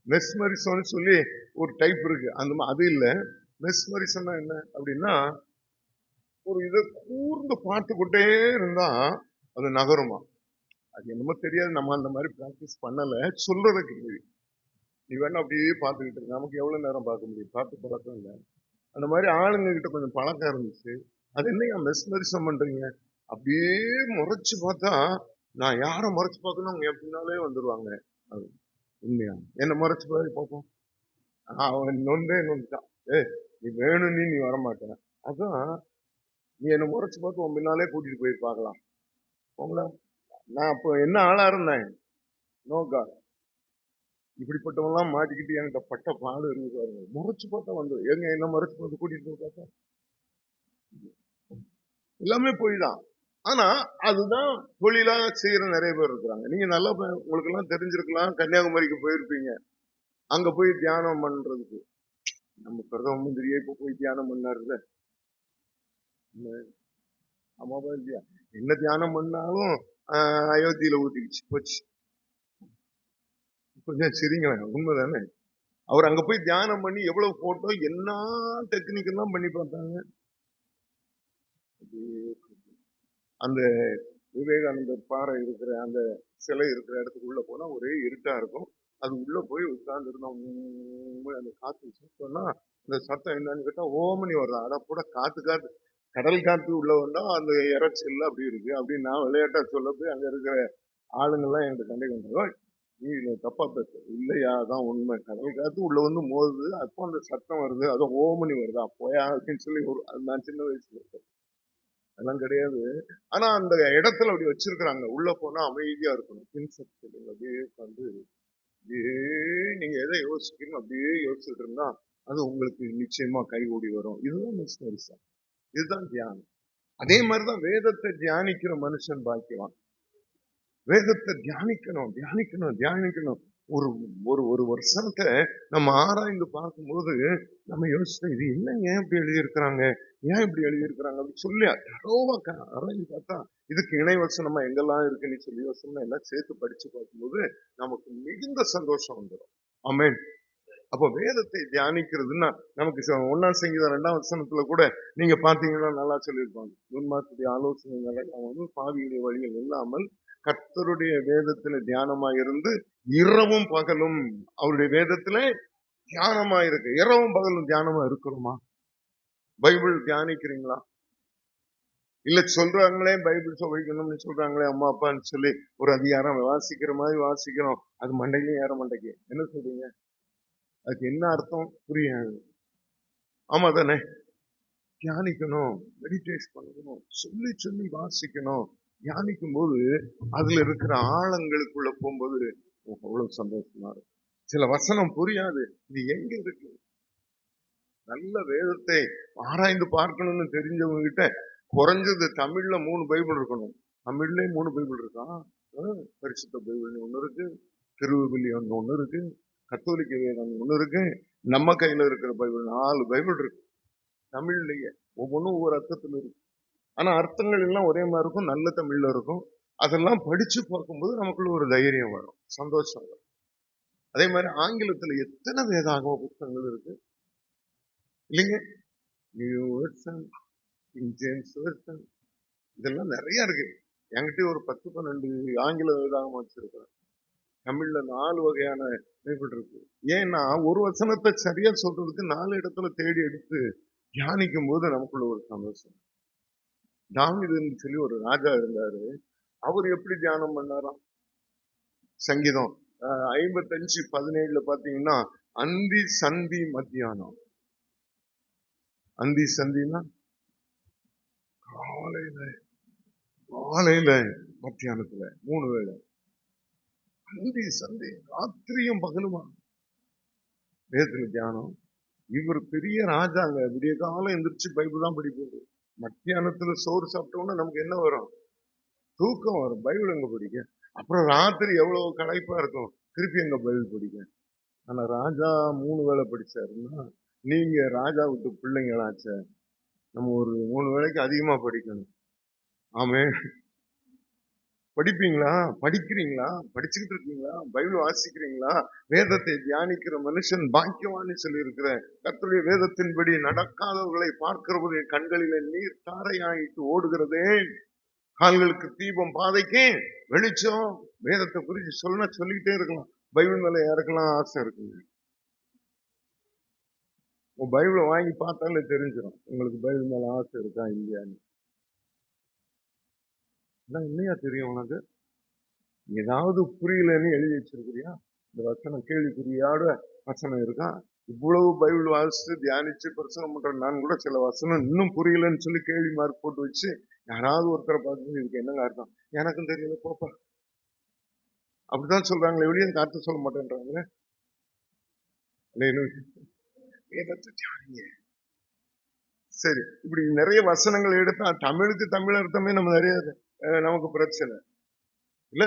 மெஸ்மரிசம் சொல்லி ஒரு டைப் இருக்கு, அந்த அது இல்ல. மெஸ்மரிசம் என்ன அப்படின்னா, ஒரு இதை கூர்ந்து பார்த்துக்கிட்டே இருந்தா அது நகருமா. அது என்னமோ தெரியாது, நம்ம அந்த மாதிரி பிராக்டிஸ் பண்ணல, சொல்றத கேள்வி. நீ வேணா அப்படியே பார்த்துக்கிட்டு இருக்க. நமக்கு எவ்வளவு நேரம் பார்க்க முடியும்? பார்த்து பழக்கம் இல்லை. அந்த மாதிரி ஆளுங்க கிட்ட கொஞ்சம் பழக்கம் இருந்துச்சு. அது என்னையா மெஸ்மரிசம் பண்றீங்க? அப்படியே முறைச்சு பார்த்தா நான் யாரை முறைச்சு பார்க்கணும் அவங்க என் பின்னாலே வந்துருவாங்க. அது உண்மையா? என்ன முறைச்சு பாரு பார்ப்போம். அவன் நொந்துட்டான். நீ வேணும் நீ வரமாட்டேன். அதான் நீ என்ன முறைச்சு பார்த்து உன் பின்னாலே கூட்டிட்டு போய் பார்க்கலாம். உங்களா நான் அப்போ என்ன ஆளா இருந்தேன்? நோக்கா இப்படிப்பட்டவங்களாம் மாட்டிக்கிட்டு என்கிட்ட பட்ட பாடு இருக்கு பாருங்க. முறைச்சு பார்த்தா வந்து எங்க என்ன முறைச்சு பார்த்து கூட்டிட்டு போய் பார்த்தா எல்லாமே போய் தான். ஆனா அதுதான் தொழிலா செய்யற நிறைய பேர் இருக்கிறாங்க. நீங்க நல்லா உங்களுக்கு எல்லாம் தெரிஞ்சிருக்கலாம். கன்னியாகுமரிக்கு போயிருப்பீங்க. அங்க போய் தியானம் பண்றதுக்கு நம்ம பிரதம மந்திரியே இப்ப போய் தியானம் பண்ணாருல்ல. ஆமாவா இல்லையா? என்ன தியானம் பண்ணாலும் அயோத்தியில ஊத்திக்கிச்சு போச்சு. கொஞ்சம் சரிங்களேன், உண்மைதானே? அவர் அங்க போய் தியானம் பண்ணி எவ்வளவு போட்டோ என்ன டெக்னிக் எல்லாம் பண்ணி பார்த்தாங்க. அந்த விவேகானந்தர் பாறை இருக்கிற அந்த சிலை இருக்கிற இடத்துக்குள்ள போனா ஒரே இருட்டா இருக்கும். அது உள்ள போய் உட்கார்ந்து இருந்தோம். அந்த காத்து சுத்தம்னா இந்த சத்தம் என்னன்னு கேட்டா ஓமனி வருது. அட கூட காத்து கடல் காத்து உள்ள வந்தா அந்த இறைச்சல் அப்படி இருக்கு அப்படின்னு நான் விளையாட்டா சொல்ல போய் அங்க இருக்கிற ஆளுங்கெல்லாம் என்கிட்ட சண்டை கொண்டு நீ தப்பா பேச இல்லையா? அதான் உண்மை. கடல் காத்து உள்ள வந்து மோதுது, அப்போ அந்த சத்தம் வருது, அதுவும் ஓமனி வருதா போயா அப்படின்னு சொல்லி நான் சின்ன வயசுல இருக்கேன். அதெல்லாம் கிடையாது. ஆனா அந்த இடத்துல அப்படி வச்சிருக்கிறாங்க. உள்ள போனா அமைதியா இருக்கணும். பின்செப்ட் அப்படியே வந்து அப்படியே நீங்க எதை யோசிக்கணும் அப்படியே யோசிச்சுட்டு இருந்தா அது உங்களுக்கு நிச்சயமா கைகூடி வரும். இதுதான் மிஸ்னரிசம். இதுதான் தியானம். அதே மாதிரிதான் வேதத்தை தியானிக்கிற மனுஷன் பாக்கியவான். வேதத்தை தியானிக்கணும். ஒரு ஒரு ஒரு வருஷத்தை நம்ம ஆராய்ந்து பார்க்கும்போது நம்ம யோசிச்சோம், இது என்ன ஏன் இப்படி எழுதியிருக்கிறாங்க, ஏன் இப்படி எழுதியிருக்கிறாங்க அப்படின்னு சொல்லி ஆராய்ந்து பார்த்தா இதுக்கு இணை வசனமா எங்கெல்லாம் இருக்குன்னு சொல்லி வசனம் எல்லாம் சேர்த்து படிச்சு பார்க்கும்போது நமக்கு மிகுந்த சந்தோஷம் வந்துடும். ஆமென். அப்போ வேதத்தை தியானிக்கிறதுன்னா நமக்கு 1ஆம் சங்கீதம் 2ஆம் வசனத்துல கூட நீங்க பாத்தீங்கன்னா நல்லா சொல்லியிருப்பாங்க. முன்மாத்துடைய ஆலோசனை பாவியுடைய வழிகள் இல்லாமல் கர்த்தருடைய வேதத்துல தியானமா இருந்து இரவும் பகலும் அவருடைய வேதத்துல தியானமா இருக்கு. இரவும் பகலும் தியானமா இருக்கிறோமா? பைபிள் தியானிக்கிறீங்களா? இல்ல சொல்றாங்களே பைபிள் வைக்கணும்னு சொல்றாங்களே அம்மா அப்பான்னு சொல்லி ஒரு அதிகாரம் வாசிக்கிற மாதிரி வாசிக்கிறோம், அது மண்டையிலும் ஏற மண்டைக்கு. என்ன சொல்றீங்க? அதுக்கு என்ன அர்த்தம் புரியாது. ஆமா தானே? தியானிக்கணும், மெடிடேட் பண்ணணும், சொல்லி சொல்லி வாசிக்கணும். தியானிக்கும் போது அதுல இருக்கிற ஆழங்களுக்குள்ள போகும்போது அவ்வளவு சந்தோஷமா இருக்கும். சில வசனம் புரியாது, இது எங்க இருக்கு? நல்ல வேதத்தை ஆராய்ந்து பார்க்கணும்னு தெரிஞ்சவங்க கிட்ட குறைஞ்சது தமிழ்ல 3 பைபிள் இருக்கணும். தமிழ்லயே 3 பைபிள் இருக்கா? பரிசுத்த பைபிள் ஒண்ணு இருக்கு, திருவிவிலியம் ஒண்ணு இருக்கு, கத்தோலிக்க வேதம் ஒண்ணு இருக்கு, நம்ம கையில இருக்கிற பைபிள் 4 பைபிள் இருக்கு தமிழ்லயே. ஒவ்வொன்றும் ஒவ்வொரு அர்த்தத்துல இருக்கு. ஆனா அர்த்தங்கள் எல்லாம் ஒரே மாதிரி இருக்கும், நல்ல தமிழ்ல இருக்கும். அதெல்லாம் படிச்சு பார்க்கும்போது நமக்குள்ள ஒரு தைரியம் வரும், சந்தோஷம் வரும். அதே மாதிரி ஆங்கிலத்துல எத்தனை வேதாகம புத்தகங்கள் இருக்கு இல்லைங்க? New version, king James version, இதெல்லாம் நிறைய இருக்கு. என்கிட்ட ஒரு 10-12 ஆங்கில வேதாகமம் வச்சிருக்கிறேன். தமிழ்ல 4 வகையான பைபிள் இருக்கு. ஏன்னா ஒரு வசனத்தை சரியா சொல்றதுக்கு 4 இடத்துல தேடி எடுத்து தியானிக்கும் போது நமக்குள்ள ஒரு சந்தோஷம். தாவீதுன்னு சொல்லி ஒரு ராஜா இருந்தாரு. அவர் எப்படி தியானம் பண்ணாராம்? சங்கீதம் 55:17 பாத்தீங்கன்னா அந்தி சந்தி மத்தியானம். அந்தி சந்தினா காலையில மத்தியானத்துல 3 வேளை. அந்தி சந்தி ராத்திரியும் பகலுமா வேதத்துல தியானம். இவர் பெரிய ராஜாங்க, விடிய காலம் எந்திரிச்சு பைபிள் தான் படிப்பாரு. மத்தியானத்துல சோறு சாப்பிட்டோம்னா நமக்கு என்ன வரும்? தூக்கம் வரும். பைபிள் எங்க படிக்க? அப்புறம் ராத்திரி எவ்வளவு களைப்பா இருக்கும், திருப்பி எங்க பைபிள் படிக்க? ஆனா ராஜா 3 வேளை படிச்சாருன்னா நீங்க ராஜா விட்டு பிள்ளைங்களாச்ச, நம்ம ஒரு 3 வேளைக்கு அதிகமா படிக்கணும். ஆமே. படிப்பீங்களா? படிக்கிறீங்களா? படிச்சுக்கிட்டு இருக்கீங்களா? பைபிள் வாசிக்கிறீங்களா? வேதத்தை தியானிக்கிற மனுஷன் பாக்கியவான்னு சொல்லி இருக்கிற கர்த்தருடைய வேதத்தின்படி நடக்காதவர்களை பார்க்கிறவருடைய கண்களில நீர் தாரையாயிட்டு ஓடுகிறதே. கால்களுக்கு தீபம் பாதைக்கு வெளிச்சம். வேதத்தை குறித்து சொல்லிட்டே இருக்கலாம். பைபிள் மேல யாருக்கெல்லாம் ஆசை இருக்குங்க? உங்க பைபிளை வாங்கி பார்த்தாலே தெரிஞ்சிடும் உங்களுக்கு பைபிள் மேல ஆசை இருக்கா இல்லையான்னு. இல்லையா தெரியும் உனக்கு? ஏதாவது புரியலன்னு எழுதி வச்சிருக்கிறியா? இந்த வசனம் கேள்விக்குறியோட வசனம் இருக்கா? இவ்வளவு பைபிள் வாசிச்சு தியானிச்சு பிரசனம் பண்ற நான் கூட சில வசனம் இன்னும் புரியலன்னு சொல்லி கேள்வி மார்க் போட்டு வச்சு யாராவது ஒருத்தரை பார்த்து இதுக்கு என்னங்க அர்த்தம், எனக்கும் தெரியல போப்பா அப்படிதான் சொல்றாங்களே வெளியே அர்த்தம் சொல்ல மாட்டேன்றாங்களே. சரி, இப்படி நிறைய வசனங்கள் எடுத்தா தமிழுக்கு தமிழ் அர்த்தமே நம்ம நிறைய நமக்கு பிரச்சனை இல்ல.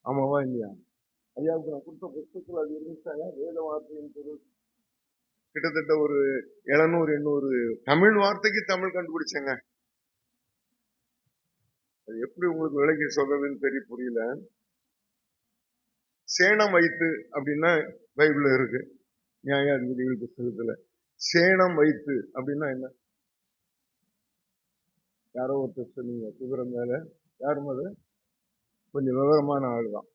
ஆமாவா இல்லையா? ஐயாவுக்கு நான் கொடுத்த புத்தகத்தில் அது இருந்துச்சாயா? வேத வார்த்தையின் பொருள் கிட்டத்தட்ட ஒரு 700-800 தமிழ் வார்த்தைக்கு தமிழ் கண்டுபிடிச்சேங்க. அது எப்படி உங்களுக்கு விளக்கி சொல்றதுன்னு தெரிய புரியல. சேணம் வைத்து அப்படின்னா பைபிள்ல இருக்கு, நியாயாதிபதிகள் புத்தகத்துல. சேணம் வைத்து அப்படின்னா என்ன? யாரோ ஒருத்தர் சொன்னீங்க குதிரை மேல, யாரும் அது கொஞ்சம் விவரமான ஆளுதான்.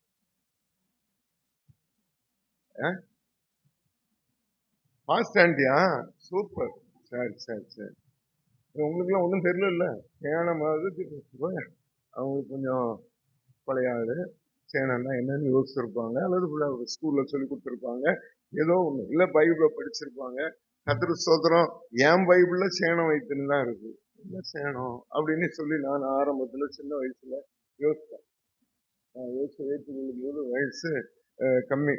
பாஸ்டாண்டியா? சூப்பர். சரி சரி சரி. உங்களுக்கு எல்லாம் ஒன்றும் தெரியல இல்ல. சேனமாவது அவங்களுக்கு கொஞ்சம் பழைய ஆளு. சேனம்னா என்னன்னு யோசிச்சிருப்பாங்க, அல்லது ஸ்கூல்ல சொல்லி கொடுத்துருப்பாங்க, ஏதோ ஒண்ணு இல்ல பைபிள படிச்சிருப்பாங்க. கத்திர ஸ்தோத்திரம், என் பைபிள்ல சேனம் வைத்துன்னு தான் இருக்கு. என்ன சேனம் அப்படின்னு சொல்லி நான் ஆரம்பத்துல சின்ன வயசுல யோசித்தேன். ஏற்றுக்கொள்ளும் போது வயசு கம்மி.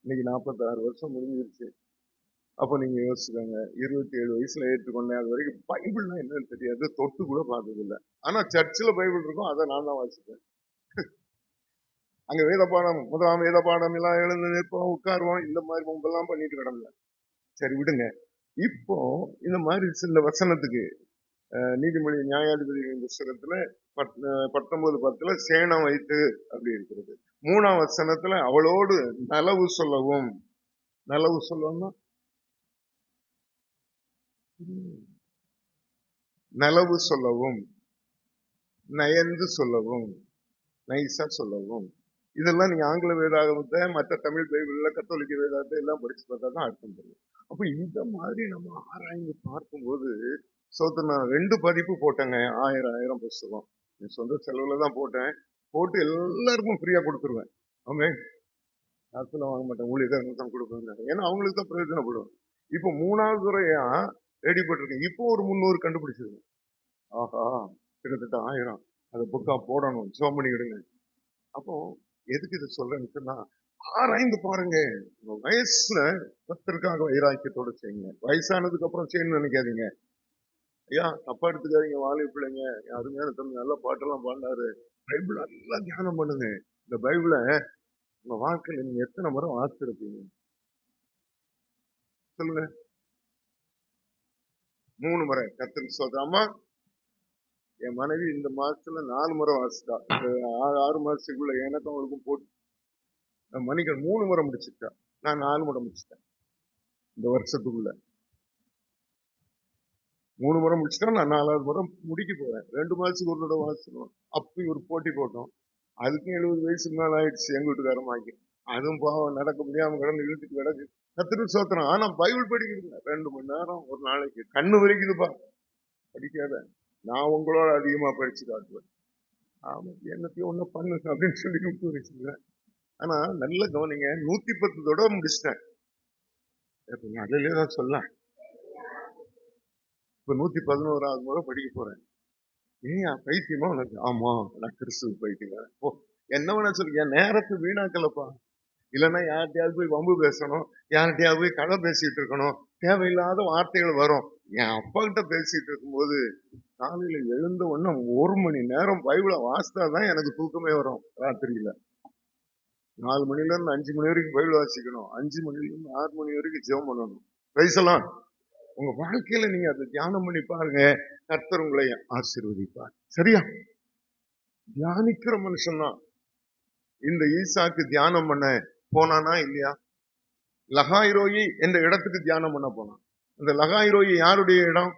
இன்னைக்கு 46 வருஷம் முடிஞ்சிருச்சு. அப்போ நீங்க யோசிச்சுக்கோங்க, 27 வயசுல ஏற்றுக்கொண்டேன். அது வரைக்கும் பைபிள்னா என்னன்னு தெரியாது, தொட்டு கூட பார்த்தது இல்லை. ஆனா சர்ச்சில் பைபிள் இருக்கும், அதை நான் தான் வாசிப்பேன். அங்க வேத பாடம், முதலாம் வேத பாடம் எல்லாம் எழுந்து நிற்போம், உட்காருவோம், இந்த மாதிரி முன்பெல்லாம் பண்ணிட்டு கிடந்தல. சரி விடுங்க. இப்போ இந்த மாதிரி சில வசனத்துக்கு நீதிமொழி நியாயாதிபதிகளின் புஸ்தகத்துல 19:10 சேனம் வைத்து அப்படி இருக்கிறது. 3ஆம் வசனத்துல அவளோடு நலவு சொல்லவும். நலவு சொல்லவும், நலவு சொல்லவும், நயந்து சொல்லவும், நைசா சொல்லவும். இதெல்லாம் நீங்க ஆங்கில வேதாகமத்தை, மற்ற தமிழ் பைபிள்ல, கத்தோலிக்க வேதாகத்தை எல்லாம் படிச்சு பார்த்தா தான் அர்த்தம் தெரியும். அப்ப இந்த மாதிரி நம்ம ஆராய்ந்து பார்க்கும்போது நான் 2 பதிப்பு போட்டேங்க. 1000 புஸ்தகம் என் சொந்த செலவுல தான் போட்டேன். போட்டு எல்லாருக்கும் ஃப்ரீயா கொடுத்துருவேன். ஆமே, காசுல வாங்க மாட்டேன், ஊழியக்காரங்க தான் கொடுப்பேன். ஏன்னா அவங்களுக்கு தான் பிரயோஜனப்படும். இப்போ 3வது துறையா ரெடி பண்ணிருக்கேன். இப்போ ஒரு 300 கண்டுபிடிச்சிருக்கேன். ஆஹா, கிட்டத்தட்ட 1000 அதை புக்கா போடணும், ஜோம் பண்ணி விடுங்க. அப்போ எதுக்கு இதை சொல்றேன்னு சொன்னா, ஆராய்ந்து பாருங்க. உங்க வயசுல கர்த்தருக்காக வைராக்கியத்தோட செய்யுங்க. வயசானதுக்கு அப்புறம் செய்யணும்னு நினைக்காதீங்க. ஐயா தப்பா எடுத்துக்காதீங்க, வாலி பிள்ளைங்க, அருமையான தம்பி நல்ல பாட்டெல்லாம் பாடினாரு, பைபிள் நல்லா தியானம் பண்ணுங்க. இந்த பைபிளை உங்க வாழ்க்கையில நீங்க எத்தனை முறை வாசிச்சிருப்பீங்க சொல்லுங்க? 3 முறை. கர்த்தருக்கு சொல்றாமா, என் மனைவி இந்த மாசத்துல 4 முறை வாசிட்டா. 6 மாசத்துக்குள்ள எனக்கும் அவளுக்கும் போட்டு மணிக்கு 3 முறை முடிச்சுட்டா. நான் 4 முறை முடிச்சிட்டேன் இந்த வருஷத்துக்குள்ள. 3 முறை முடிச்சுட்டா, நான் 4வது முறை முடிக்க போறேன். 2 மாசத்துக்கு ஒரு தடவை வாசிக்கணும். அப்படி ஒரு போட்டி போட்டோம். அதுக்கும் 70 வயசுக்கு மேல ஆயிடுச்சு எங்க வீட்டுக்காரன் வாங்கி. அதுவும் பாவம் நடக்க முடியாம கிடந்து இழுத்துட்டு கிடக்கு. கர்த்தருக்கு ஸ்தோத்திரம். ஆனா பைபிள் படிக்கிறீங்க 2 மணி நேரம் ஒரு நாளைக்கு. கண்ணு வரைக்குதுப்பா, படிக்காத. நான் உங்களோட அதிகமா படிச்சு காட்டுவேன். ஆமா, என்னத்தையும் ஒண்ணு பண்ணு அப்படின்னு சொல்லி விட்டு வச்சுக்கிறேன். ஆனா நல்ல கவனிங்க, 110 தடவை முடிச்சிட்டேன். அதுலயே தான் சொல்ல. இப்ப 111வது முறை படிக்க போறேன். ஏன் பைத்தியமா உனக்கு? ஆமா, நான் கிறிஸ்துவ பைத்தியம். ஓ, என்ன வேணா சொல்லு, என் நேரத்தை வீணாக்கலப்பா. இல்லைன்னா யார்கிட்டயாவது போய் வம்பு பேசணும், யார்கிட்டயாவது போய் கதை பேசிட்டு இருக்கணும், தேவையில்லாத வார்த்தைகள் வரும். என் அப்பா கிட்ட பேசிட்டு இருக்கும்போது காலையில எழுந்த உடனே 1 மணி நேரம் பைபிளை வாசித்தாதான் எனக்கு தூக்கமே வரும். ராத்திரியில 4 மணில இருந்து 5 மணி வரைக்கும் பைபிள் வாசிக்கணும், 5 மணில இருந்து 6 மணி வரைக்கும் ஜெபம் பண்ணணும். பேசலாம். உங்க வாழ்க்கையில நீங்க அதை தியானம் பண்ணி பாருங்க, கர்த்தர் உங்களை ஆசீர்வதிப்பார். சரியா? தியானிக்கிற மனுஷன் தான். இந்த ஈசாக்கு தியானம் பண்ண போனானா இல்லையா? லகாய்ரோயி என்ற இடத்துக்கு தியானம் பண்ண போனான். அந்த லகாய்ரோயி யாருடைய இடம்?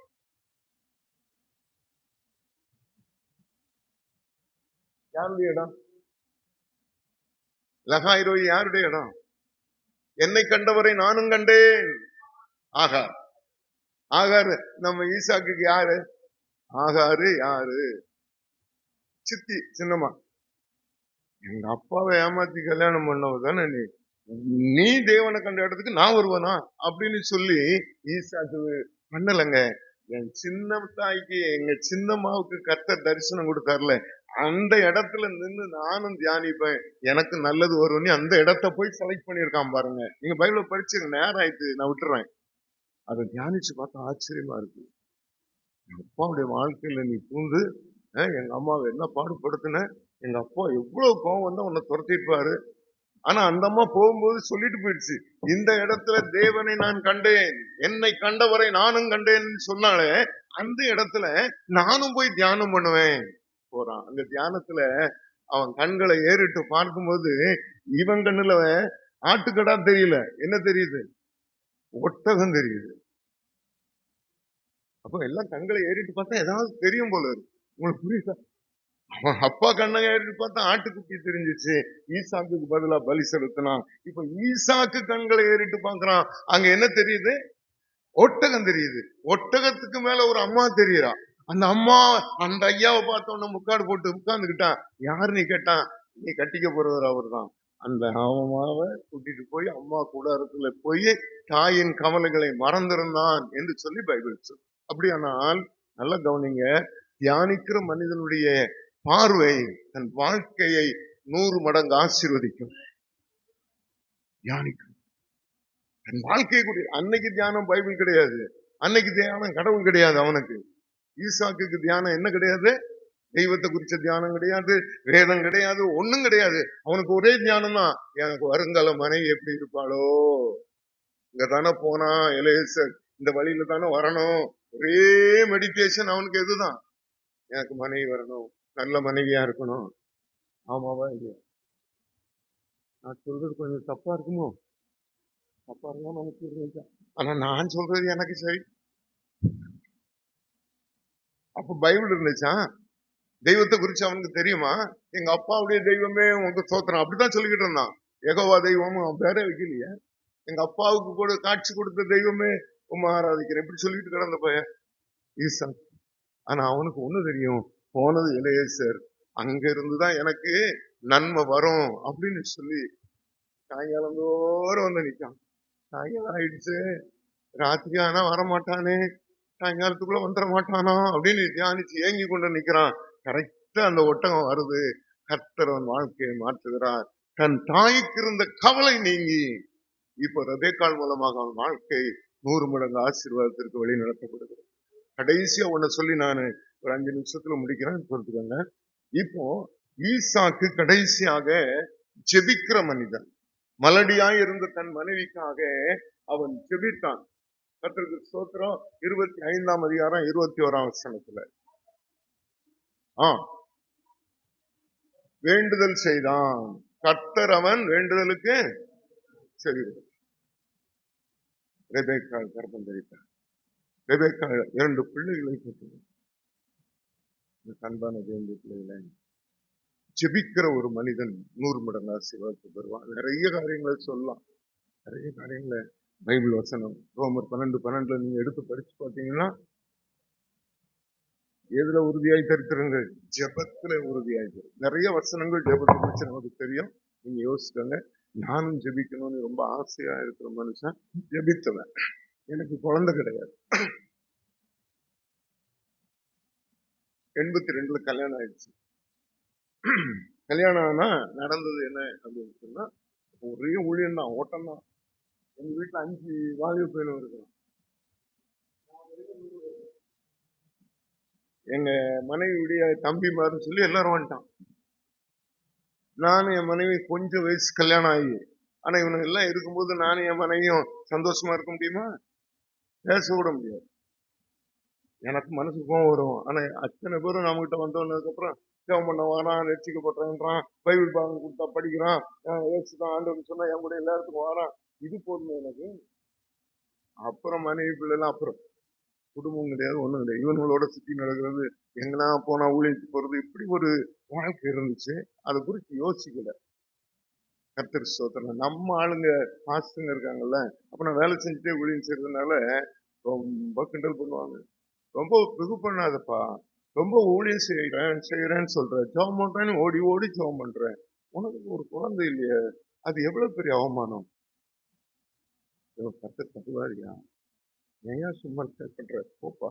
யாருடைய இடம்? லகாய்ரோய் யாருடைய இடம்? என்னை கண்டவரை நானும் கண்டேன். ஆகார். ஆகாரு நம்ம ஈசாக்குக்கு யாரு? ஆகாரு யாரு? சித்தி, சின்னம்மா. எங்க அப்பாவை ஏமாத்தி கல்யாணம் பண்ணவதானே நீ. நீ தேவனை கண்ட இடத்துக்கு நான் வருவேனா அப்படின்னு சொல்லி ஈசாக்கு பண்ணலங்க. என் சின்ன தாய்க்கு, எங்க சின்னம்மாவுக்கு கர்த்தர் தரிசனம் கொடுத்தார்ல, அந்த இடத்துல நின்று நானும் தியானிப்பேன், எனக்கு நல்லது வரும்னு அந்த இடத்த போய் செலக்ட் பண்ணிருக்கான் பாருங்க. நீங்க பைபிள படிச்சுங்க, நேரம் ஆயிட்டு, நான் விட்டுறேன். அதை தியானிச்சு பார்த்தா ஆச்சரியமா இருக்கு. எங்க அப்பாவுடைய வாழ்க்கையில நீ பூந்து எங்க அம்மாவை என்ன பாடுபடுத்தின, எங்க அப்பா எவ்வளவு கோவம் வந்தா உன்னை துரத்திருப்பாரு. ஆனா அந்த அம்மா போகும்போது சொல்லிட்டு போயிடுச்சு, இந்த இடத்துல தேவனை நான் கண்டேன், என்னை கண்டவரை நானும் கண்டேன்னு சொன்னாலே அந்த இடத்துல நானும் போய் தியானம் பண்ணுவேன் போறான். அந்த தியானத்துல அவன் கண்களை ஏறிட்டு பார்க்கும்போது இவன் கண்ணுல ஆட்டுக்கடா தெரியல, என்ன தெரியுது? ஒட்டகம் தெரியுது. அப்ப எல்லாம் கண்களை ஏறிட்டு பார்த்தா ஏதாவது தெரியும் போல இருக்கு. உங்களுக்கு புரியுதா? அவன் அப்பா கண்ணை ஏறிட்டு பார்த்தா ஆட்டுக்குட்டி தெரிஞ்சிச்சு, ஈசாக்குக்கு பதிலா பலி செலுத்தினான். இப்ப ஈசாக்கு கண்களை ஏறிட்டு பாக்குறான், அங்க என்ன தெரியுது? ஒட்டகம் தெரியுது. ஒட்டகத்துக்கு மேல ஒரு அம்மா தெரியறா. அந்த அம்மா அந்த ஐயாவை பார்த்தோன்னு முக்காடு போட்டு உட்கார்ந்துக்கிட்டான். யாரு நீ கேட்டான்? நீ கட்டிக்க போறவர் அவர் தான். அந்த அம்மாவை கூட்டிட்டு போய் அம்மா கூடாரத்துல போய் தாயின் கவலைகளை மறந்திருந்தான் என்று சொல்லி பைபிள் சொல்லு. அப்படியானால் நல்ல கவனிங்க, தியானிக்கிற மனிதனுடைய பார்வை தன் வாழ்க்கையை 100 மடங்கு ஆசீர்வதிக்கும். தியானிக்கும் தன் வாழ்க்கையை கூட. அன்னைக்கு தியானம் பைபிள் கிடையாது, அன்னைக்கு தியானம் கடவுள் கிடையாது. அவனுக்கு ஈசாக்குக்கு தியானம் என்ன கிடையாது? தெய்வத்தை குறிச்ச தியானம் கிடையாது, வேதம் கிடையாது, ஒண்ணும் கிடையாது. அவனுக்கு ஒரே தியானம் தான், எனக்கு வருங்கால மனைவி எப்படி இருப்பாளோ, இங்க தானே போனா எலேசர், இந்த வழியில தானே வரணும். ஒரே மெடிடேஷன் அவனுக்கு. எதுதான்? எனக்கு மனைவி வரணும், நல்ல மனைவியா இருக்கணும். ஆமாவா இல்லையா? நான் சொல்றது கொஞ்சம் தப்பா இருக்குமோ? தப்பா இருந்தா நமக்கு இருந்துச்சா? ஆனா நான் சொல்றது எனக்கு சரி. அப்ப பைபிள் இருந்துச்சா? தெய்வத்தை குறிச்சு அவனுக்கு தெரியுமா? எங்க அப்பாவுடைய தெய்வமே உங்க சோத்திரம், அப்படித்தான் சொல்லிக்கிட்டு இருந்தான். யெகோவா தெய்வம் அவன் பேரே வைக்கலையே. எங்க அப்பாவுக்கு கூட காட்சி கொடுத்த தெய்வமே உம்மை ஆராதிக்கிறேன், எப்படி சொல்லிட்டு கிடந்த பையன் ஈசா. ஆனா அவனுக்கு ஒண்ணு தெரியும், போனது எலேசர், அங்க இருந்துதான் எனக்கு நன்மை வரும் அப்படின்னு சொல்லி சாயங்காலம் தோறும் வந்து நிற்கான். சாயங்காலம் ஆயிடுச்சு, ராத்திரி ஆனா வரமாட்டானே, சாயங்காலத்துக்குள்ள வந்துட மாட்டானோ அப்படின்னு தியானிச்சு ஏங்கி கொண்டு நிக்கிறான். கரெக்டா அந்த ஒட்டகம் வருது. கர்த்தர் அவன் வாழ்க்கையை மாற்றுகிறார். தன் தாய்க்கு இருந்த கவலை நீங்கி இப்போ ரெபெக்காள் மூலமாக அவன் வாழ்க்கை 100 மடங்கு ஆசீர்வாதத்திற்கு வழி நடத்தப்படுகிறது. கடைசியா ஒண்ணு சொல்லி நான் ஒரு 5 நிமிஷத்துல முடிக்கிறேன், பொறுத்துக்கோங்க. இப்போ ஈசாக்கு கடைசியாக ஜெபிக்கிற மனிதன். மலடியாய் இருந்த தன் மனைவிக்காக அவன் ஜெபித்தான். கர்த்தருக்கு ஸ்தோத்திரம். 25ஆம் அதிகாரம் 21ஆம் வசனத்துல வேண்டுதல் செய்தான். கர்த்தர் அவன் வேண்டுதலுக்கு சரி. ரெபெக்காள் கர்ப்பம் தரித்தார். ரெபெக்காள் 2 பிள்ளைகளை பெற்றார். அன்பான தேவனுடைய பிள்ளைகளை, ஜெபிக்கிற ஒரு மனிதன் 100 மடங்கு ஆசீர்வாதத்தை பெறுவான். நிறைய காரியங்களை சொல்லலாம், நிறைய காரியங்களை பைபிள் வசனம் ரோமர் 12:12 நீங்க எடுத்து படிச்சு பார்த்தீங்கன்னா, எதுல உறுதியாய் தரித்திருங்க? ஜெபத்துல உறுதியாய். நிறைய வசனங்கள் ஜெபத்தை குறிச்சு நமக்கு தெரியும், நீங்க யோசிக்கங்க. நானும் ஜெபிக்கணும்னு ரொம்ப ஆசையா இருக்கிற மனுஷன், ஜெபித்தவன். எனக்கு குழந்தை கிடையாது. 82ல கல்யாணம் ஆயிடுச்சு. கல்யாணம் ஆனா நடந்தது என்ன அப்படின்னு சொன்னா, ஒரே ஊழியம் தான், ஓட்டம் தான். எங்க வீட்டுல 5 வாலிப பையனும் இருக்கிறோம். எங்க மனைவியுடைய தம்பி மாதிரி சொல்லி எல்லாரும் வந்துட்டான். நானும் என் மனைவி கொஞ்சம் வயசு கல்யாணம் ஆகி, ஆனா இவனுங்க எல்லாம் இருக்கும்போது நானும் என் மனைவியும் சந்தோஷமா இருக்க முடியுமா? பேச விட முடியாது. எனக்கு மனசு கோவம் வரும். ஆனா அத்தனை பேரும் நம்ம கிட்ட வந்தவனதுக்கு அப்புறம் ஜெபம் பண்ண வாரான், ரட்சிக்கப்பட்டவன்றான், பைபிள் பாகம் கொடுத்தா படிக்கிறான், ஏசுதான் ஆண்டவன் சொன்னா என் கூட எல்லாத்துக்கும் வாரான். இது போதும் எனக்கு. அப்புறம் மனைவி பிள்ளைலாம் அப்புறம், குடும்பம் கிடையாது, ஒண்ணும் கிடையாது. இவங்களோட சுத்தி நடக்கிறது, எங்கன்னா போனா ஊழியத்துக்கு போறது, இப்படி ஒரு வாழ்க்கை இருந்துச்சு. அதை குறித்து யோசிக்கல. கர்த்தர் ஸ்தோத்திரம். நம்ம ஆளுங்க பாஸ்டுங்க இருக்காங்கல்ல, அப்ப நான் வேலை செஞ்சுட்டே ஊழியம் செய்யறதுனால ரொம்ப கிண்டல் பண்ணுவாங்க. ரொம்ப இது பண்ணாதப்பா, ரொம்ப ஊழியம் செய்யறேன்னு சொல்ற, ஜெபம் பண்றேன்னு ஓடி ஓடி ஜெபம் பண்றேன், உனக்கு ஒரு குழந்தை இல்லையே, அது எவ்வளவு பெரிய அவமானம். கர்த்தர் தப்புவாரியா, ஏன் சும்மா பண்ற போப்பா.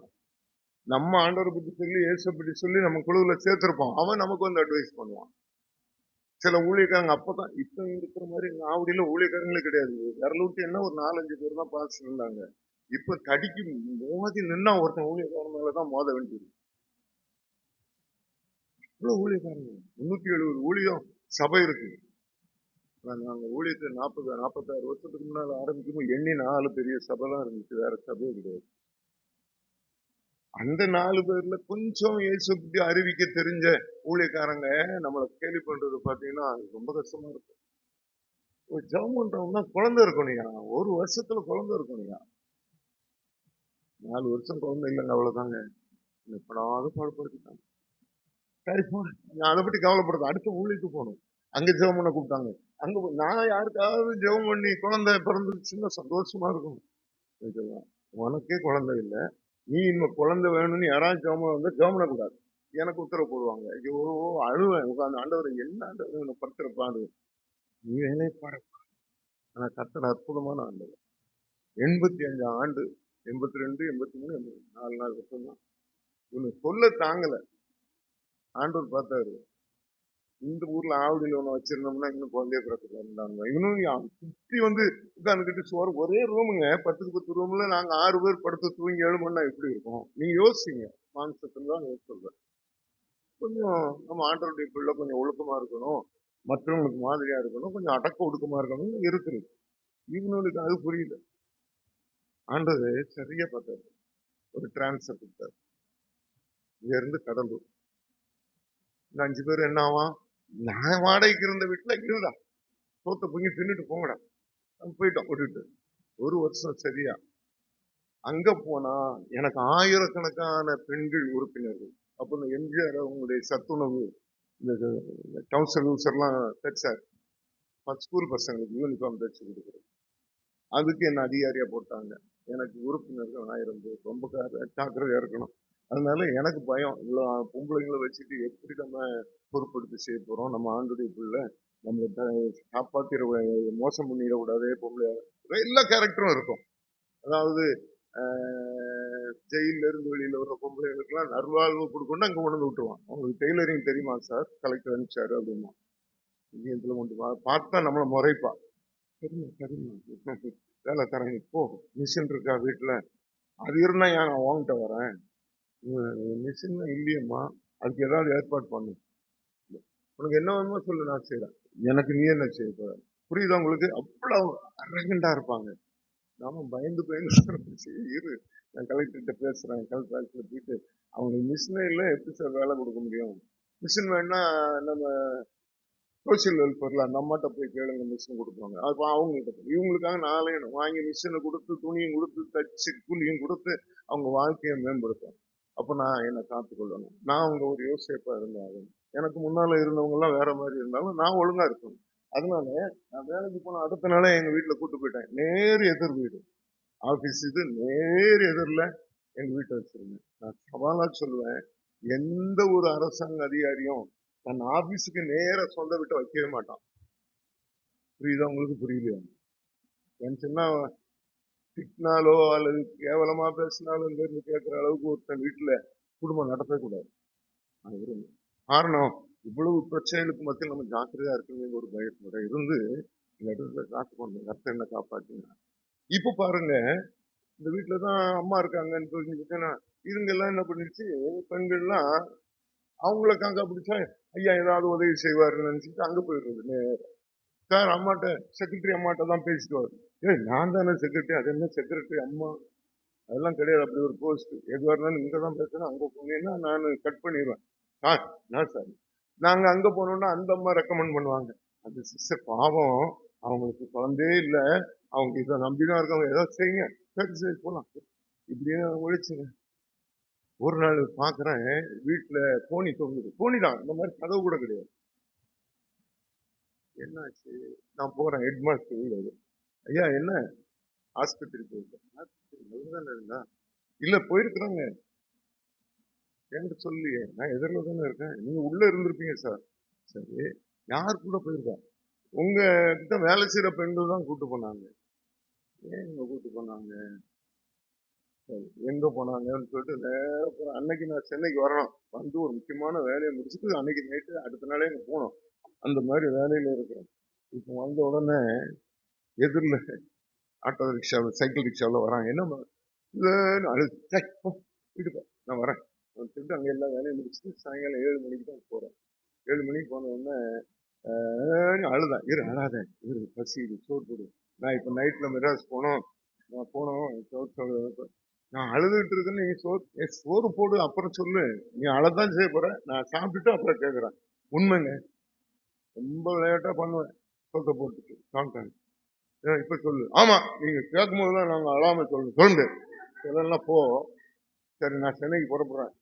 நம்ம ஆண்டவரை பத்தி சொல்லி இயேசு பத்தி சொல்லி நம்ம குழுவுல சேர்த்திருப்போம், அவன் நமக்கு வந்து அட்வைஸ் பண்ணுவான். சில ஊழியக்காரங்க அப்பதான் இப்ப இருக்கிற மாதிரி ஆவடியில ஊழியக்காரங்களே கிடையாது. விரலூட்டி என்ன ஒரு 4-5 பேர் தான் பாஸ் இருந்தாங்க. இப்ப தடிக்கு மோதி நின்னா ஒருத்தன் ஊழியக்காரன் மேலதான் மோத வேண்டியது. இவ்வளவு ஊழியக்காரங்க 370 ஊழியம் சபை இருக்கு. நாங்க ஊழியத்தை 46 வருஷத்துக்கு முன்னால ஆரம்பிக்கும் எண்ணி 4 பெரிய சபை தான் இருந்துச்சு, வேற சபையே கிடையாது. அந்த 4 பேர்ல கொஞ்சம் இயேசு பத்தி அறிவிக்க தெரிஞ்ச ஊழியக்காரங்க நம்மளை கேள்வி பண்றது பாத்தீங்கன்னா ரொம்ப கஷ்டமா இருக்கும். ஒரு ஜெபம் பண்றவங்க குழந்தை இருக்கணும்யா, ஒரு வருஷத்துல குழந்தை இருக்கணும்யா. 4 வருஷம் குழந்தை இல்லைங்க, அவ்வளவுதாங்க. எப்படாவது பாடுபடுத்திட்டாங்க. சரி போன, நான் அதை பத்தி கவலைப்படுறது, அடுத்த ஊழியத்துக்கு போகணும். அங்க ஜெபம் பண்ண கூப்பிட்டாங்க, அங்க நான் யாருக்காவது ஜெபம் பண்ணி குழந்தை பிறந்துச்சுன்னா சந்தோஷமா இருக்கும். உனக்கே குழந்தை இல்லை, நீ இன்னும் குழந்தை வேணும்னு யாராவது ஜெபம் வந்து ஜெபம் பண்ணக்கூடாது, எனக்கு உத்தரவு போடுவாங்க. ஐயோ அழுவேன் உட்காந்து, ஆண்டவர் என்ன ஆண்டவர் படுத்துறப்பாடு, நீ வேலை பாட. ஆனா கர்த்தர் அற்புதமான ஆண்டவர். 85 ஆண்டு, 82, 83, 4 நாள் வருஷம் தான் இவனுக்கு சொல்ல தாங்கல. ஆண்டவர் பார்த்தாரு, இந்த ஊர்ல ஆவடியில ஒண்ணு வச்சிருந்தோம்னா இன்னும் குழந்தைய பிறக்கிறாங்க. இவனும் சுத்தி வந்து உட்கார்ந்துக்கிட்டு சோறு, ஒரே ரூமுங்க, 10க்கு 10 ரூம்ல நாங்க 6 பேர் படுத்து தூங்கி 7 மணி எப்படி இருக்கும் நீங்க யோசிங்க. மாம்சத்துல தான் சொல்றேன். கொஞ்சம் நம்ம ஆண்டவருடைய பிள்ளை கொஞ்சம் ஒழுக்கமா இருக்கணும், மற்றவங்களுக்கு மாதிரியா இருக்கணும், கொஞ்சம் அடக்க ஒடுக்கமா இருக்கணும் இருக்குது. இவனுக்கு அது புரியல. ஆண்டவர் சரியா பார்த்தாரு, ஒரு டிரான்ஸ்ஃபர் கொடுத்தாரு. இங்க இருந்து கடலூர். இந்த 5 பேர் என்ன ஆவான், நான் வாடகைக்கு இருந்த வீட்டுல இருடா, சோத்த பொங்கி தின்னுட்டு போங்கடா, போயிட்டோம் விட்டுட்டு. ஒரு வருஷம் சரியா அங்க போனா எனக்கு ஆயிரக்கணக்கான பெண்கள் உறுப்பினர்கள். அப்ப இந்த எம்ஜிஆர் அவங்களுடைய சத்துணவு இந்த கவுன்சில் எல்லாம் தைச்சார், ஸ்கூல் பசங்களுக்கு யூனிஃபார்ம் தைச்சு கொடுக்குறது. அதுக்கு என்ன அதிகாரியா போட்டாங்க. எனக்கு உறுப்பினர்கள் 1000 பேர். ரொம்ப ஜாக்கிரதையா இருக்கணும். அதனால எனக்கு பயம், இவ்வளவு பொம்பளைங்களை வச்சுட்டு எப்படி நம்ம பொறுப்படுத்தி செய்ய போறோம், நம்ம ஆண்டுடைய பிள்ளை, நம்ம காப்பாத்திர மோசம் பண்ணிடக்கூடாது பொம்பளை. எல்லா கேரக்டரும் இருக்கும். அதாவது ஜெயில இருந்து வெளியில வர்ற பொம்பளைகளுக்கு எல்லாம் நல்வாழ்வு கொடுக்கணும், அங்க கொண்டு வந்து விட்டுருவான். அவங்களுக்கு டெய்லரிங் தெரியுமா சார், கலெக்டர் அனுப்பிச்சாரு அப்படின்னா இந்தியத்துல கொண்டு பார்த்தா நம்மளை முறைப்பா. சரிங்க சரிங்க, வேலை தரேன், இப்போ மிஷின் இருக்கா வீட்டுல, அது இருந்தா ஏன் நான் வாங்கிட்ட வரேன், மிஷின் இல்லையம்மா, அதுக்கு ஏதாவது ஏற்பாடு பண்ணு, உனக்கு என்ன வேணுமோ சொல்லு நான் செய்யறேன், எனக்கு நீ என்ன செய்ய போற. புரியுதா உங்களுக்கு? அவ்வளவு அரகண்டா இருப்பாங்க. நாம பயந்து இரு, நான் கலெக்டர்கிட்ட பேசுறேன், கலெக்டர் ஆஃபீஸ்ல போயிட்டு அவங்களுக்கு மிஷினே இல்லை, எப்படி சார் வேலை கொடுக்க முடியும், மிஷின் வேணா நம்ம சோசியல் வெல்ஃபேர்ல அந்த அம்மாட்ட போய் கேளுங்க, மிஷின் கொடுப்பாங்க. அப்ப அவங்ககிட்ட இவங்களுக்காக நாளே வாங்கி மிஷினை கொடுத்து துணியும் கொடுத்து தச்சு கூலியும் கொடுத்து அவங்க வாழ்க்கையை மேம்படுத்தும். அப்ப நான் என்னை காத்துக்கொள்ளணும். நான் அவங்க ஒரு யோசிப்பா இருந்தாலும், எனக்கு முன்னால இருந்தவங்க எல்லாம் வேற மாதிரி இருந்தாலும் நான் ஒழுங்கா இருக்கணும். அதனால நான் வேலைக்கு போன அடுத்த நாளே எங்க வீட்டுல கூட்டு போயிட்டேன். நேர் எதிர் வீடு, ஆபீஸ் இது நேர் எதிரில் எங்க வீட்டை வச்சிருந்தேன். நான் சவாலா சொல்லுவேன், எந்த ஒரு அரசாங்க அதிகாரியும் தன் ஆபீஸுக்கு நேர சொந்த வீட்டை வைக்கவே மாட்டான். புரியுதா உங்களுக்கு? புரியலையா? என் சின்ன திட்டினாலோ அல்லது கேவலமா பேசினாலோ இங்க இருந்து கேட்கிற அளவுக்கு ஒருத்தன் வீட்டுல குடும்பம் நடத்தவே கூடாது. காரணம், இவ்வளவு பிரச்சனைகளுக்கு மத்தியில் நம்ம ஜாக்கிரதையா இருக்குங்கிற ஒரு பயத்தோட இருந்து இந்த இடத்துல காத்து கொண்டு கர்த்தர் என்ன காப்பாற்றினா. இப்ப பாருங்க, இந்த வீட்டுலதான் அம்மா இருக்காங்கன்னு தெரிஞ்சுக்கிட்டேன்னா இதுங்க எல்லாம் என்ன பண்ணிடுச்சு, பெண்கள்லாம் அவங்கள காக்கா பிடிச்சா ஐயா ஏதாவது உதவி செய்வாருன்னு நினைச்சிட்டு அங்க போயிடுறது. சார் அம்மாட்ட, செக்ரட்டரி அம்மாட்ட தான் பேசிட்டு வருது. நான் தானே செக்ரட்டரி, அது என்ன செக்ரட்டரி அம்மா, அதெல்லாம் கிடையாது. அப்படி ஒரு போஸ்ட், எதுவாக இருந்தாலும் இங்க தான் பேசுறேன், அங்க போனீங்கன்னா நான் கட் பண்ணிடுவேன். சார் நாங்க அங்க போனோம்னா அந்த அம்மா ரெக்கமெண்ட் பண்ணுவாங்க. அது சிஸ்டர் பாவம், அவங்களுக்கு குழந்தையே இல்லை, அவங்க இதை நம்பிதான் இருக்காங்க, ஏதாவது செய்யுங்க. சரி சரி போலாம், இப்படியே ஒழிச்சுங்க. ஒரு நாள் பாக்குறேன், வீட்டுல போனி தொங்குது. போனி தான், இந்த மாதிரி கதவு கூட கிடையாது. என்னாச்சு? நான் போறேன் ஹெட் மாஸ்டர் வீடு. ஐயா என்ன ஆஸ்பத்திரி போயிருக்கேன். ஆஸ்பத்திரி தானே இருந்தா? இல்ல போயிருக்கிறாங்க. என்கிட்ட சொல்லியே, நான் எதிரில் தானே இருக்கேன். நீங்க உள்ள இருந்திருப்பீங்க சார். சரி, யார் கூட போயிருக்கா? உங்க கிட்ட வேலை செய்யற பெண்கள் தான் கூட்டு போனாங்க. ஏன் இங்க கூட்டு போனாங்க? சரி, எங்க போனாங்கன்னு சொல்லிட்டு நேரா போறேன். அன்னைக்கு நான் சென்னைக்கு வரணும். வந்து ஒரு முக்கியமான வேலையை முடிச்சுட்டு அன்னைக்கு நைட்டு அடுத்த நாளே இங்க போனோம். அந்த மாதிரி வேலையில இருக்கிறேன். இப்போ வந்த உடனே எதிரில் ஆட்டோ ரிக்ஷாவில் சைக்கிள் ரிக்ஷாவில் வராங்க. என்ன இல்லைன்னு அழுது, "சை, போ, வீட்டுக்கு போ, நான் வரேன்." சொல்லிட்டு அங்கே எல்லா வேலையும் முடிச்சுட்டு சாயங்காலம் 7 மணிக்கு தான் போறேன். 7 மணிக்கு போன உடனே அழுதேன். அழாத, பசி, சோறு போடு. நான் இப்போ நைட்ல மெட்ராஸ் போனோம். நான் போனோம் சோறு நான் அழுதுகிட்டு இருக்குன்னு நீங்க சோறு போடு அப்புறம் சொல்லு. நீ அழதான் செய்ய போற. நான் சாப்பிட்டுட்டு அப்புறம் கேட்கறேன். உண்மைங்க, ரொம்ப விளையாட்டா பண்ணுவேன். சோத்தை போட்டுட்டு சாப்பிட்டாங்க. இப்ப சொல்லு. ஆமா, நீங்க கேட்கும் போதுதான் நாங்க அழாம சொல்லுங்க. இதெல்லாம் போ. சரி, நான் சென்னைக்கு புறப்படுறேன்.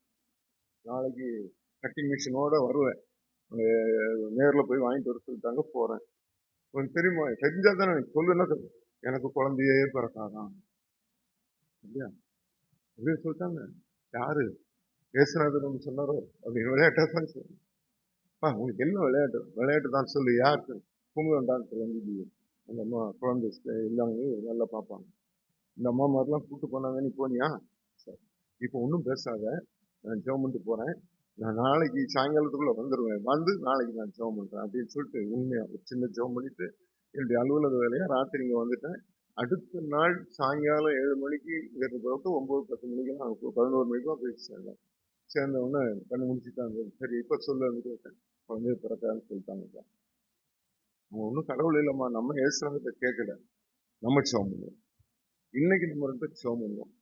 நாளைக்கு கட்டிங் மிஷினோட வருவேன். நேரில் போய் வாங்கிட்டு வர சொல்லிட்டாங்க. போறேன். உனக்கு தெரியுமா? தெரிஞ்சா தானே சொல்லுன்னா சொல்லு. எனக்கு குழந்தையே பிறக்காதான் இல்லையா அப்படின்னு சொல்லிட்டாங்க. யாரு பேசுனது சொன்னாரோ அப்படின்னு விளையாட்டா தான் சொல்லு. உங்களுக்கு என்ன விளையாட்டு? விளையாட்டு தான் சொல்லு. யாருக்கு? குமுதம் டாக்டர் வந்து அந்த அம்மா குழந்தை இல்லாம நல்லா பார்ப்பாங்க. இந்த அம்மா மாதிரிலாம் கூட்டு போனாங்க. நீ போனியா? சரி, இப்போ ஒன்றும் பேசாத. நான் ஜெபம் பண்ணிட்டு போறேன். நான் நாளைக்கு சாயங்காலத்துக்குள்ள வந்துடுவேன். வந்து நாளைக்கு நான் ஜெபம் பண்றேன் அப்படின்னு சொல்லிட்டு உண்மையா ஒரு சின்ன ஜெபம் பண்ணிட்டு என்னுடைய அலுவலக வேலையா ராத்திரி இங்க வந்துட்டேன். அடுத்த நாள் சாயங்காலம் 7 மணிக்கு இங்க இருக்கிறப்ப 9, 10 மணிக்கு 11 மணிக்கு தான் போய் சேர்ந்தேன். சேர்ந்த உடனே கண்ணு முடிச்சுட்டாங்க. சரி, இப்ப சொல்லு கேட்டேன். குழந்தைய பிறக்கான்னு சொல்லிட்டாங்க. அவங்க ஒன்றும் கடவுள் இல்லைம்மா, நம்ம ஏசுறவங்கிட்ட கேட்கல, நம்ம ஜெபம் பண்ணுவோம். இன்னைக்கு நம்ம 2 ஜெபம் பண்ணுவோம்.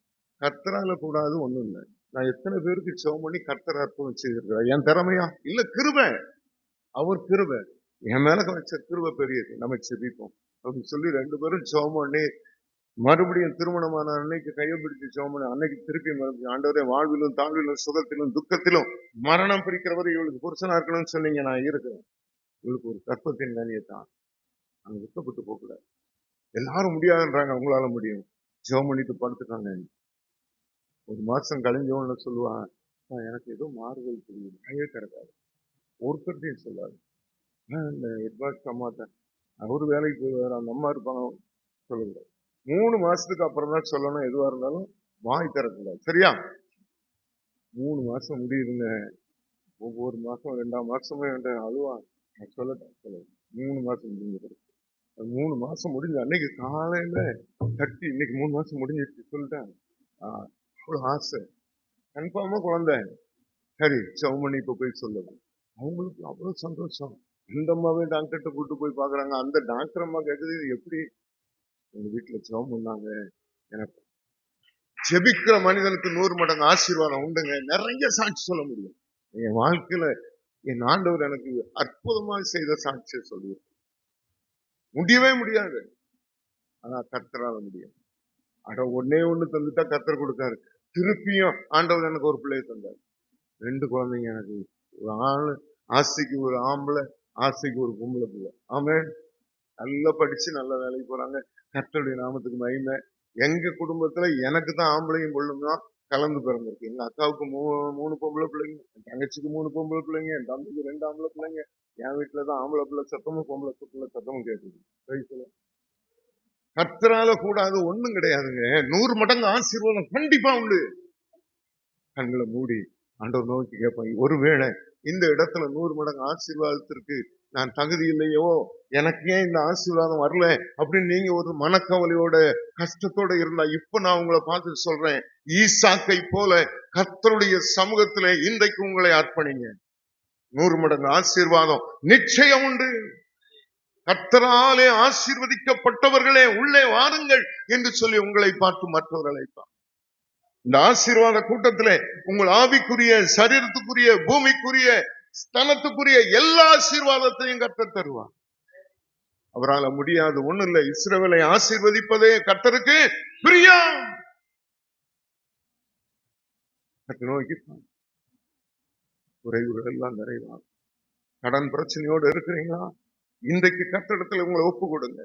கர்த்தரால கூடாது ஒண்ணும் இல்லை. நான் எத்தனை பேருக்கு ஜெபம் பண்ணி கர்த்தர் அற்புதம் செய்திருக்கிறேன். என் திறமையா இல்ல, கிருபை. அவர் கிருபை என் மேல வச்ச கிருபை பெரியது. நம்ம செபிப்போம் அப்படின்னு சொல்லி 2 பேரும் ஜெபம் பண்ணி மறுபடியும் திருமணமான அன்னைக்கு கையை பிடிச்சு ஜெபம் பண்ணி அன்னைக்கு திருப்பி மறுபடியும் ஆண்டவரே, வாழ்விலும் தாழ்விலும் சுகத்திலும் துக்கத்திலும் மரணம் பிரிக்கிறவர் இவளுக்கு புருஷனா இருக்கணும்னு சொன்னீங்க. நான் இருக்கிறேன். இவளுக்கு ஒரு கற்பத்தின் கனியை தான். அங்க விட்டப்பட்டு போகக்கூடாது. எல்லாரும் முடியாதுன்றாங்க, உங்களால முடியும். ஜெபம் பண்ணிட்டு படுத்துட்டாங்க. ஒரு மாசம் கழிஞ்சவன்னு சொல்லுவான், எனக்கு ஏதோ மாறுதல் தெரியுது. கையே கிடக்காது. ஒருத்தர்டையும் சொல்லாது. இந்த ஹெட்மாஸ்டர் அம்மாட்ட அவரு வேலைக்கு போய் அந்த அம்மா இருப்பாங்க, சொல்லக்கூடாது. 3 மாசத்துக்கு அப்புறம் தான் சொல்லணும். எதுவா இருந்தாலும் வாய் திறக்கூடாது. சரியா? 3 மாசம் முடியுதுங்க. ஒவ்வொரு மாசம் 2ஆம் மாசமும் அழுவான். நான் சொல்லட்டேன் 3 மாசம் முடிஞ்சது. 3 மாசம் முடிஞ்ச அன்னைக்கு காலையில தட்டி, இன்னைக்கு 3 மாசம் முடிஞ்சிருச்சு சொல்லிட்டேன். அவ்வளவு ஆசை. கன்ஃபார்மா குழந்தை. சரி, செவமணி இப்ப போய் சொல்லுவேன். அவங்களுக்கு அவ்வளவு சந்தோஷம். இந்த அம்மாவே டாக்டர்கிட்ட கூட்டு போய் பாக்குறாங்க. அந்த டாக்டர் அம்மா கேக்குது, இது எப்படி எங்க வீட்டுல ஜெபம் பண்ணாங்க. எனக்கு ஜெபிக்கிற மனிதனுக்கு 100 மடங்கு ஆசீர்வாதம் உண்டுங்க. நிறைய சாட்சி சொல்ல முடியும். என் வாழ்க்கையில என் ஆண்டவர் எனக்கு அற்புதமாக செய்த சாட்சியை சொல்லுவேன். முடியவே முடியாது, ஆனா கர்த்தரால முடியும். அட, ஒன்னே ஒண்ணு தந்துட்டா கர்த்தர் கொடுத்தாரு. திருப்பியும் ஆண்டவர் எனக்கு ஒரு பிள்ளையை தந்தார். 2 குழந்தைங்க எனக்கு. ஒரு ஆண், ஆசைக்கு ஒரு ஆம்பளை, ஆசைக்கு ஒரு பொம்பளை பிள்ளை. ஆமே, நல்லா படிச்சு நல்ல வேலைக்கு போறாங்க. கர்த்தருடைய நாமத்துக்கு மகிமை. எங்க குடும்பத்துல எனக்கு தான் ஆம்பளையும் பொண்ணும் தான் கலந்து பிறந்திருக்கு. எங்க அக்காவுக்கு 3 பொம்பளை பிள்ளைங்க, என் தங்கச்சிக்கு 3 பொம்பளை பிள்ளைங்க, என் தம்பிக்கு 2 ஆம்பளை பிள்ளைங்க. என் வீட்டுலதான் ஆம்பளை பிள்ளை சத்தமும் பொம்பளை பிள்ளை சத்தமும் கேட்குது. கர்த்தரால கூடாது ஒண்ணும் கிடையாதுங்க. 100 மடங்கு ஆசீர்வாதம் கண்டிப்பா உண்டு. கண்களை மூடி ஆண்டவர் நோக்கி கேட்பாங்க, ஒருவேளை இந்த இடத்துல 100 மடங்கு ஆசீர்வாதத்திற்கு நான் தகுதி இல்லையோ, எனக்கு ஏன் இந்த ஆசீர்வாதம் வரல அப்படின்னு நீங்க ஒரு மனக்கவலையோட கஷ்டத்தோட இருந்தா, இப்ப நான் உங்களை பார்த்து சொல்றேன், ஈசாக்கை போல கர்த்தருடைய சமூகத்திலே இன்றைக்கு உங்களை அர்ப்பணிங்க. 100 மடங்கு ஆசீர்வாதம் நிச்சயம் உண்டு. கர்த்தராலே ஆசீர்வதிக்கப்பட்டவர்களே உள்ளே வாருங்கள் என்று சொல்லி உங்களை பார்த்து மற்றவர்கள் அழைப்பார். இந்த ஆசீர்வாத கூட்டத்திலே உங்கள் ஆவிக்குரிய, சரீரத்துக்குரிய, பூமிக்குரிய, ஸ்தலத்துக்குரிய எல்லா ஆசீர்வாதத்தையும் கர்த்தர் தருவார். அவரால் முடியாது ஒண்ணு இல்லை. இஸ்ரவேலை ஆசீர்வதிப்பதே கர்த்தருக்கு பிரியம். நோக்கி குறைவுகள் எல்லாம் நிறைவாகும். கடன் பிரச்சனையோடு இருக்கிறீங்களா? இன்றைக்கு கர்த்தரிடத்தில் உங்களை ஒப்பு கொடுங்க.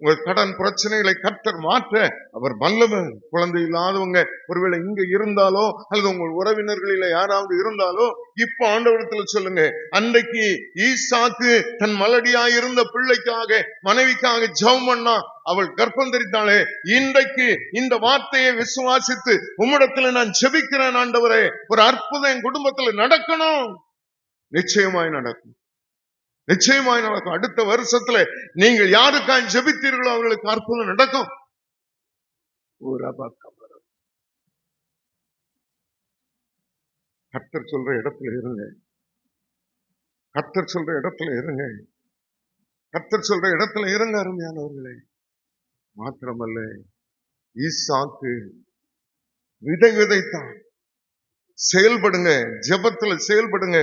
உங்கள் கடன் பிரச்சனைகளை கர்த்தர் மாற்ற அவர் வல்லவர். குழந்தை இல்லாதவங்க ஒருவேளை இங்க இருந்தாலோ அல்லது உங்கள் உறவினர்களில யாராவது இருந்தாலோ இப்ப ஆண்டவரிடத்துல சொல்லுங்க. அன்றைக்கு ஈசாக்கு தன் மலடியாய் இருந்த பிள்ளைக்காக மனைவிக்காக ஜெபம் பண்ணா, அவள் கர்ப்பம் தரித்தாளே. இன்றைக்கு இந்த வார்த்தையை விசுவாசித்து உம்மிடத்துல நான் ஜெபிக்கிறேன் ஆண்டவரே, ஒரு அற்புதம் என் குடும்பத்துல நடக்கணும். நிச்சயமாய் நடக்கும், நிச்சயமாய் நடக்கும். அடுத்த வருஷத்துல நீங்கள் யாருக்காய் ஜெபித்தீர்களோ அவர்களுக்கு அற்புதம் நடக்கும். கர்த்தர் சொல்ற இடத்துல இருங்க, கர்த்தர் சொல்ற இடத்துல இருங்க, கர்த்தர் சொல்ற இடத்துல இருங்க அருமையானவர்களே. மாத்திரமல்ல, ஈசாக்கு விதை விதைத்தான். செயல்படுங்க, ஜெபத்துல செயல்படுங்க.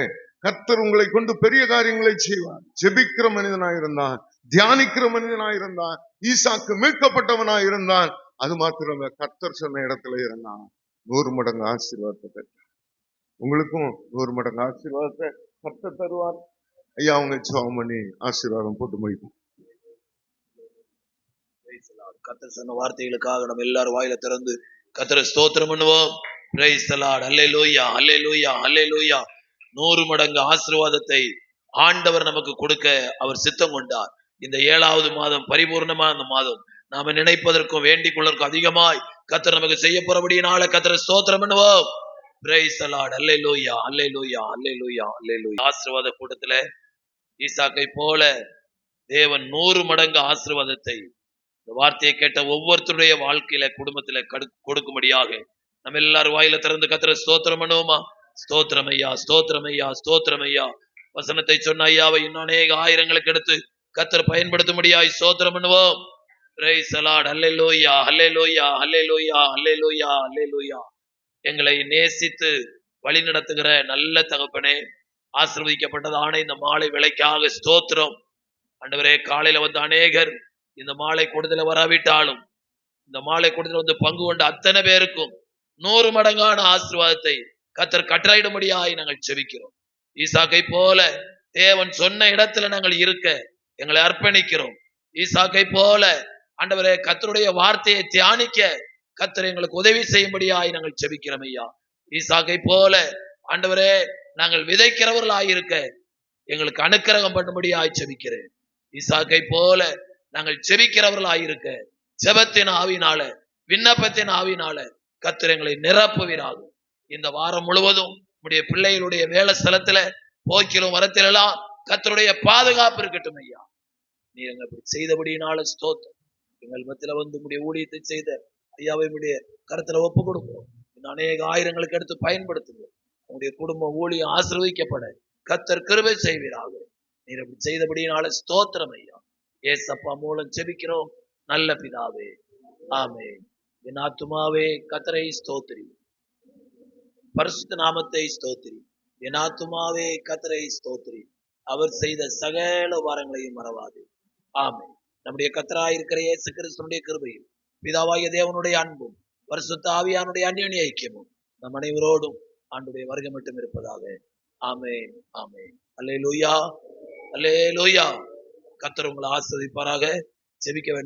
கர்த்தர் உங்களை கொண்டு பெரிய காரியங்களை செய்வார். ஜெபிக்கிற மனிதனாயிருந்தான், தியானிக்கிற மனிதனாயிருந்தான், ஈசாக்கு மீட்கப்பட்டவனாய் இருந்தான். அது மாத்திரமே, கர்த்தர் சொன்ன இடத்துல இருந்தான். 100 மடங்கு ஆசீர்வாதத்தை பெற்றார். உங்களுக்கும் 100 மடங்கு ஆசீர்வாதத்தை கர்த்தர் தருவார். ஐயா, அவங்க ஜெபம் பண்ணி ஆசீர்வாதம் போட்டு முடிக்கும். கர்த்தர் சொன்ன வார்த்தைகளுக்காக நம்ம எல்லாரும் வாயில திறந்து கர்த்தரை ஸ்தோத்திரம் பண்ணுவோம். Praise the Lord. Hallelujah, hallelujah, அல்லேலூயா. 100 மடங்கு ஆசீர்வாதத்தை ஆண்டவர் நமக்கு கொடுக்க அவர் சித்தம் கொண்டார். இந்த 7வது மாதம் பரிபூர்ணமான மாதம். நாம நினைப்பதற்கும் வேண்டிக் கொள்வதற்கும் அதிகமாய் கர்த்தர் நமக்கு செய்ய போறபடியினால கர்த்தரை ஸ்தோத்திரம் பண்ணுவோம். Praise the Lord. Hallelujah, hallelujah, hallelujah, hallelujah. ஆசீர்வாத கூட்டத்துல ஈசாக்கை போல தேவன் 100 மடங்கு ஆசீர்வாதத்தை இந்த வார்த்தையை கேட்ட ஒவ்வொருத்தருடைய வாழ்க்கையில குடும்பத்துல கொடுக்கும்படியாக நம்ம எல்லாரும் வாயில திறந்து கர்த்தரை ஸ்தோத்திரம் பண்ணுவோமா? ஸ்தோத்திரம் ஐயா, ஸ்தோத்திரம் ஐயா, ஸ்தோத்திரம் ஐயா. வசனத்தை சொன்ன ஐயாவை இன்னும் அநேக ஆயிரங்களுக்கு எடுத்து கர்த்தர் பயன்படுத்தும்படியாய் ஸ்தோத்திரம் பண்ணுவோம். Praise the Lord. Hallelujah, hallelujah, hallelujah, hallelujah, hallelujah. எங்களை நேசித்து வழி நடத்துகிற நல்ல தகப்பனே, ஆசீர்வதிக்கப்பட்டதான இந்த மாலை வேளைக்காக ஸ்தோத்திரம். ஆண்டவரே, காலையில வந்து அநேகர் இந்த மாலை கூடுதல வராவிட்டாலும் இந்த மாலை கூடுதல வந்து பங்கு கொண்ட அத்தனை பேருக்கும் 100 மடங்கான ஆசீர்வாதத்தை கர்த்தர் கட்டளையிடும்படியாய் நாங்கள் ஜெபிக்கிறோம். ஈசாக்கை போல தேவன் சொன்ன இடத்துல நாங்கள் இருக்க எங்களை அர்ப்பணிக்கிறோம். ஈசாக்கை போல ஆண்டவரே கர்த்தருடைய வார்த்தையை தியானிக்க கர்த்தர் எங்களுக்கு உதவி செய்யும்படியாய் நாங்கள் ஜெபிக்கிறோம் ஐயா. ஈசாக்கை போல ஆண்டவரே நாங்கள் விதைக்கிறவர்களாயிருக்க எங்களுக்கு அனுக்கிரகம் பண்ணும்படியாய் ஜெபிக்கிறேன். ஈசாக்கை போல நாங்கள் ஜெபிக்கிறவர்களாயிருக்க ஜெபத்தின் ஆவினால, விண்ணப்பத்தின் ஆவினால கர்த்தர் எங்களை நிரப்புவீராக. இந்த வாரம் முழுவதும் உடைய பிள்ளைகளுடைய வேலை ஸ்தலத்துல போக்கிலும் வரத்திலெல்லாம் கர்த்தருடைய பாதுகாப்பு இருக்கட்டும் ஐயா. நீ எங்க செய்தபடியினால ஸ்தோத்திரம். எங்கள் மத்தியில வந்து உடைய ஊழியத்தை செய்த ஐயாவை உடைய கருத்துல ஒப்பு கொடுக்கிறோம். இன்னும் அநேக ஆயிரங்களுக்கு எடுத்து பயன்படுத்துங்க. உங்களுடைய குடும்பம் ஊழியம் ஆசீர்வதிக்கப்பட கர்த்தர் கிருபை செய்வீராக. நீர் அப்படி செய்தபடியினால ஸ்தோத்திரம் ஐயா. ஏசப்பா மூலம் ஜெபிக்கிறோம் நல்ல பிதாவே, ஆமென். என் ஆத்துமாவே கர்த்தரை ஸ்தோத்திரி, பரிசுத்த நாமத்தை ஸ்தோத்திரி. என் ஆத்துமாவே கர்த்தரை ஸ்தோத்திரி, அவர் செய்த சகல வாரங்களையும் மறவாது. ஆமென். நம்முடைய கர்த்தராயிருக்கிற இயேசு கிறிஸ்துவினுடைய கிருபையும் பிதாவாகிய தேவனுடைய அன்பும் பரிசுத்த ஆவியானுடைய அந்யோன்ய ஐக்கியமும் நம் அனைவரோடும் ஆண்டுடைய வருகை மட்டும் இருப்பதாக. ஆமென், ஆமென். அல்லேலூயா, அல்லேலூயா. கர்த்தர் உங்களை ஆசீர்வதிப்பாராக. ஜெபிக்க வேண்டும்.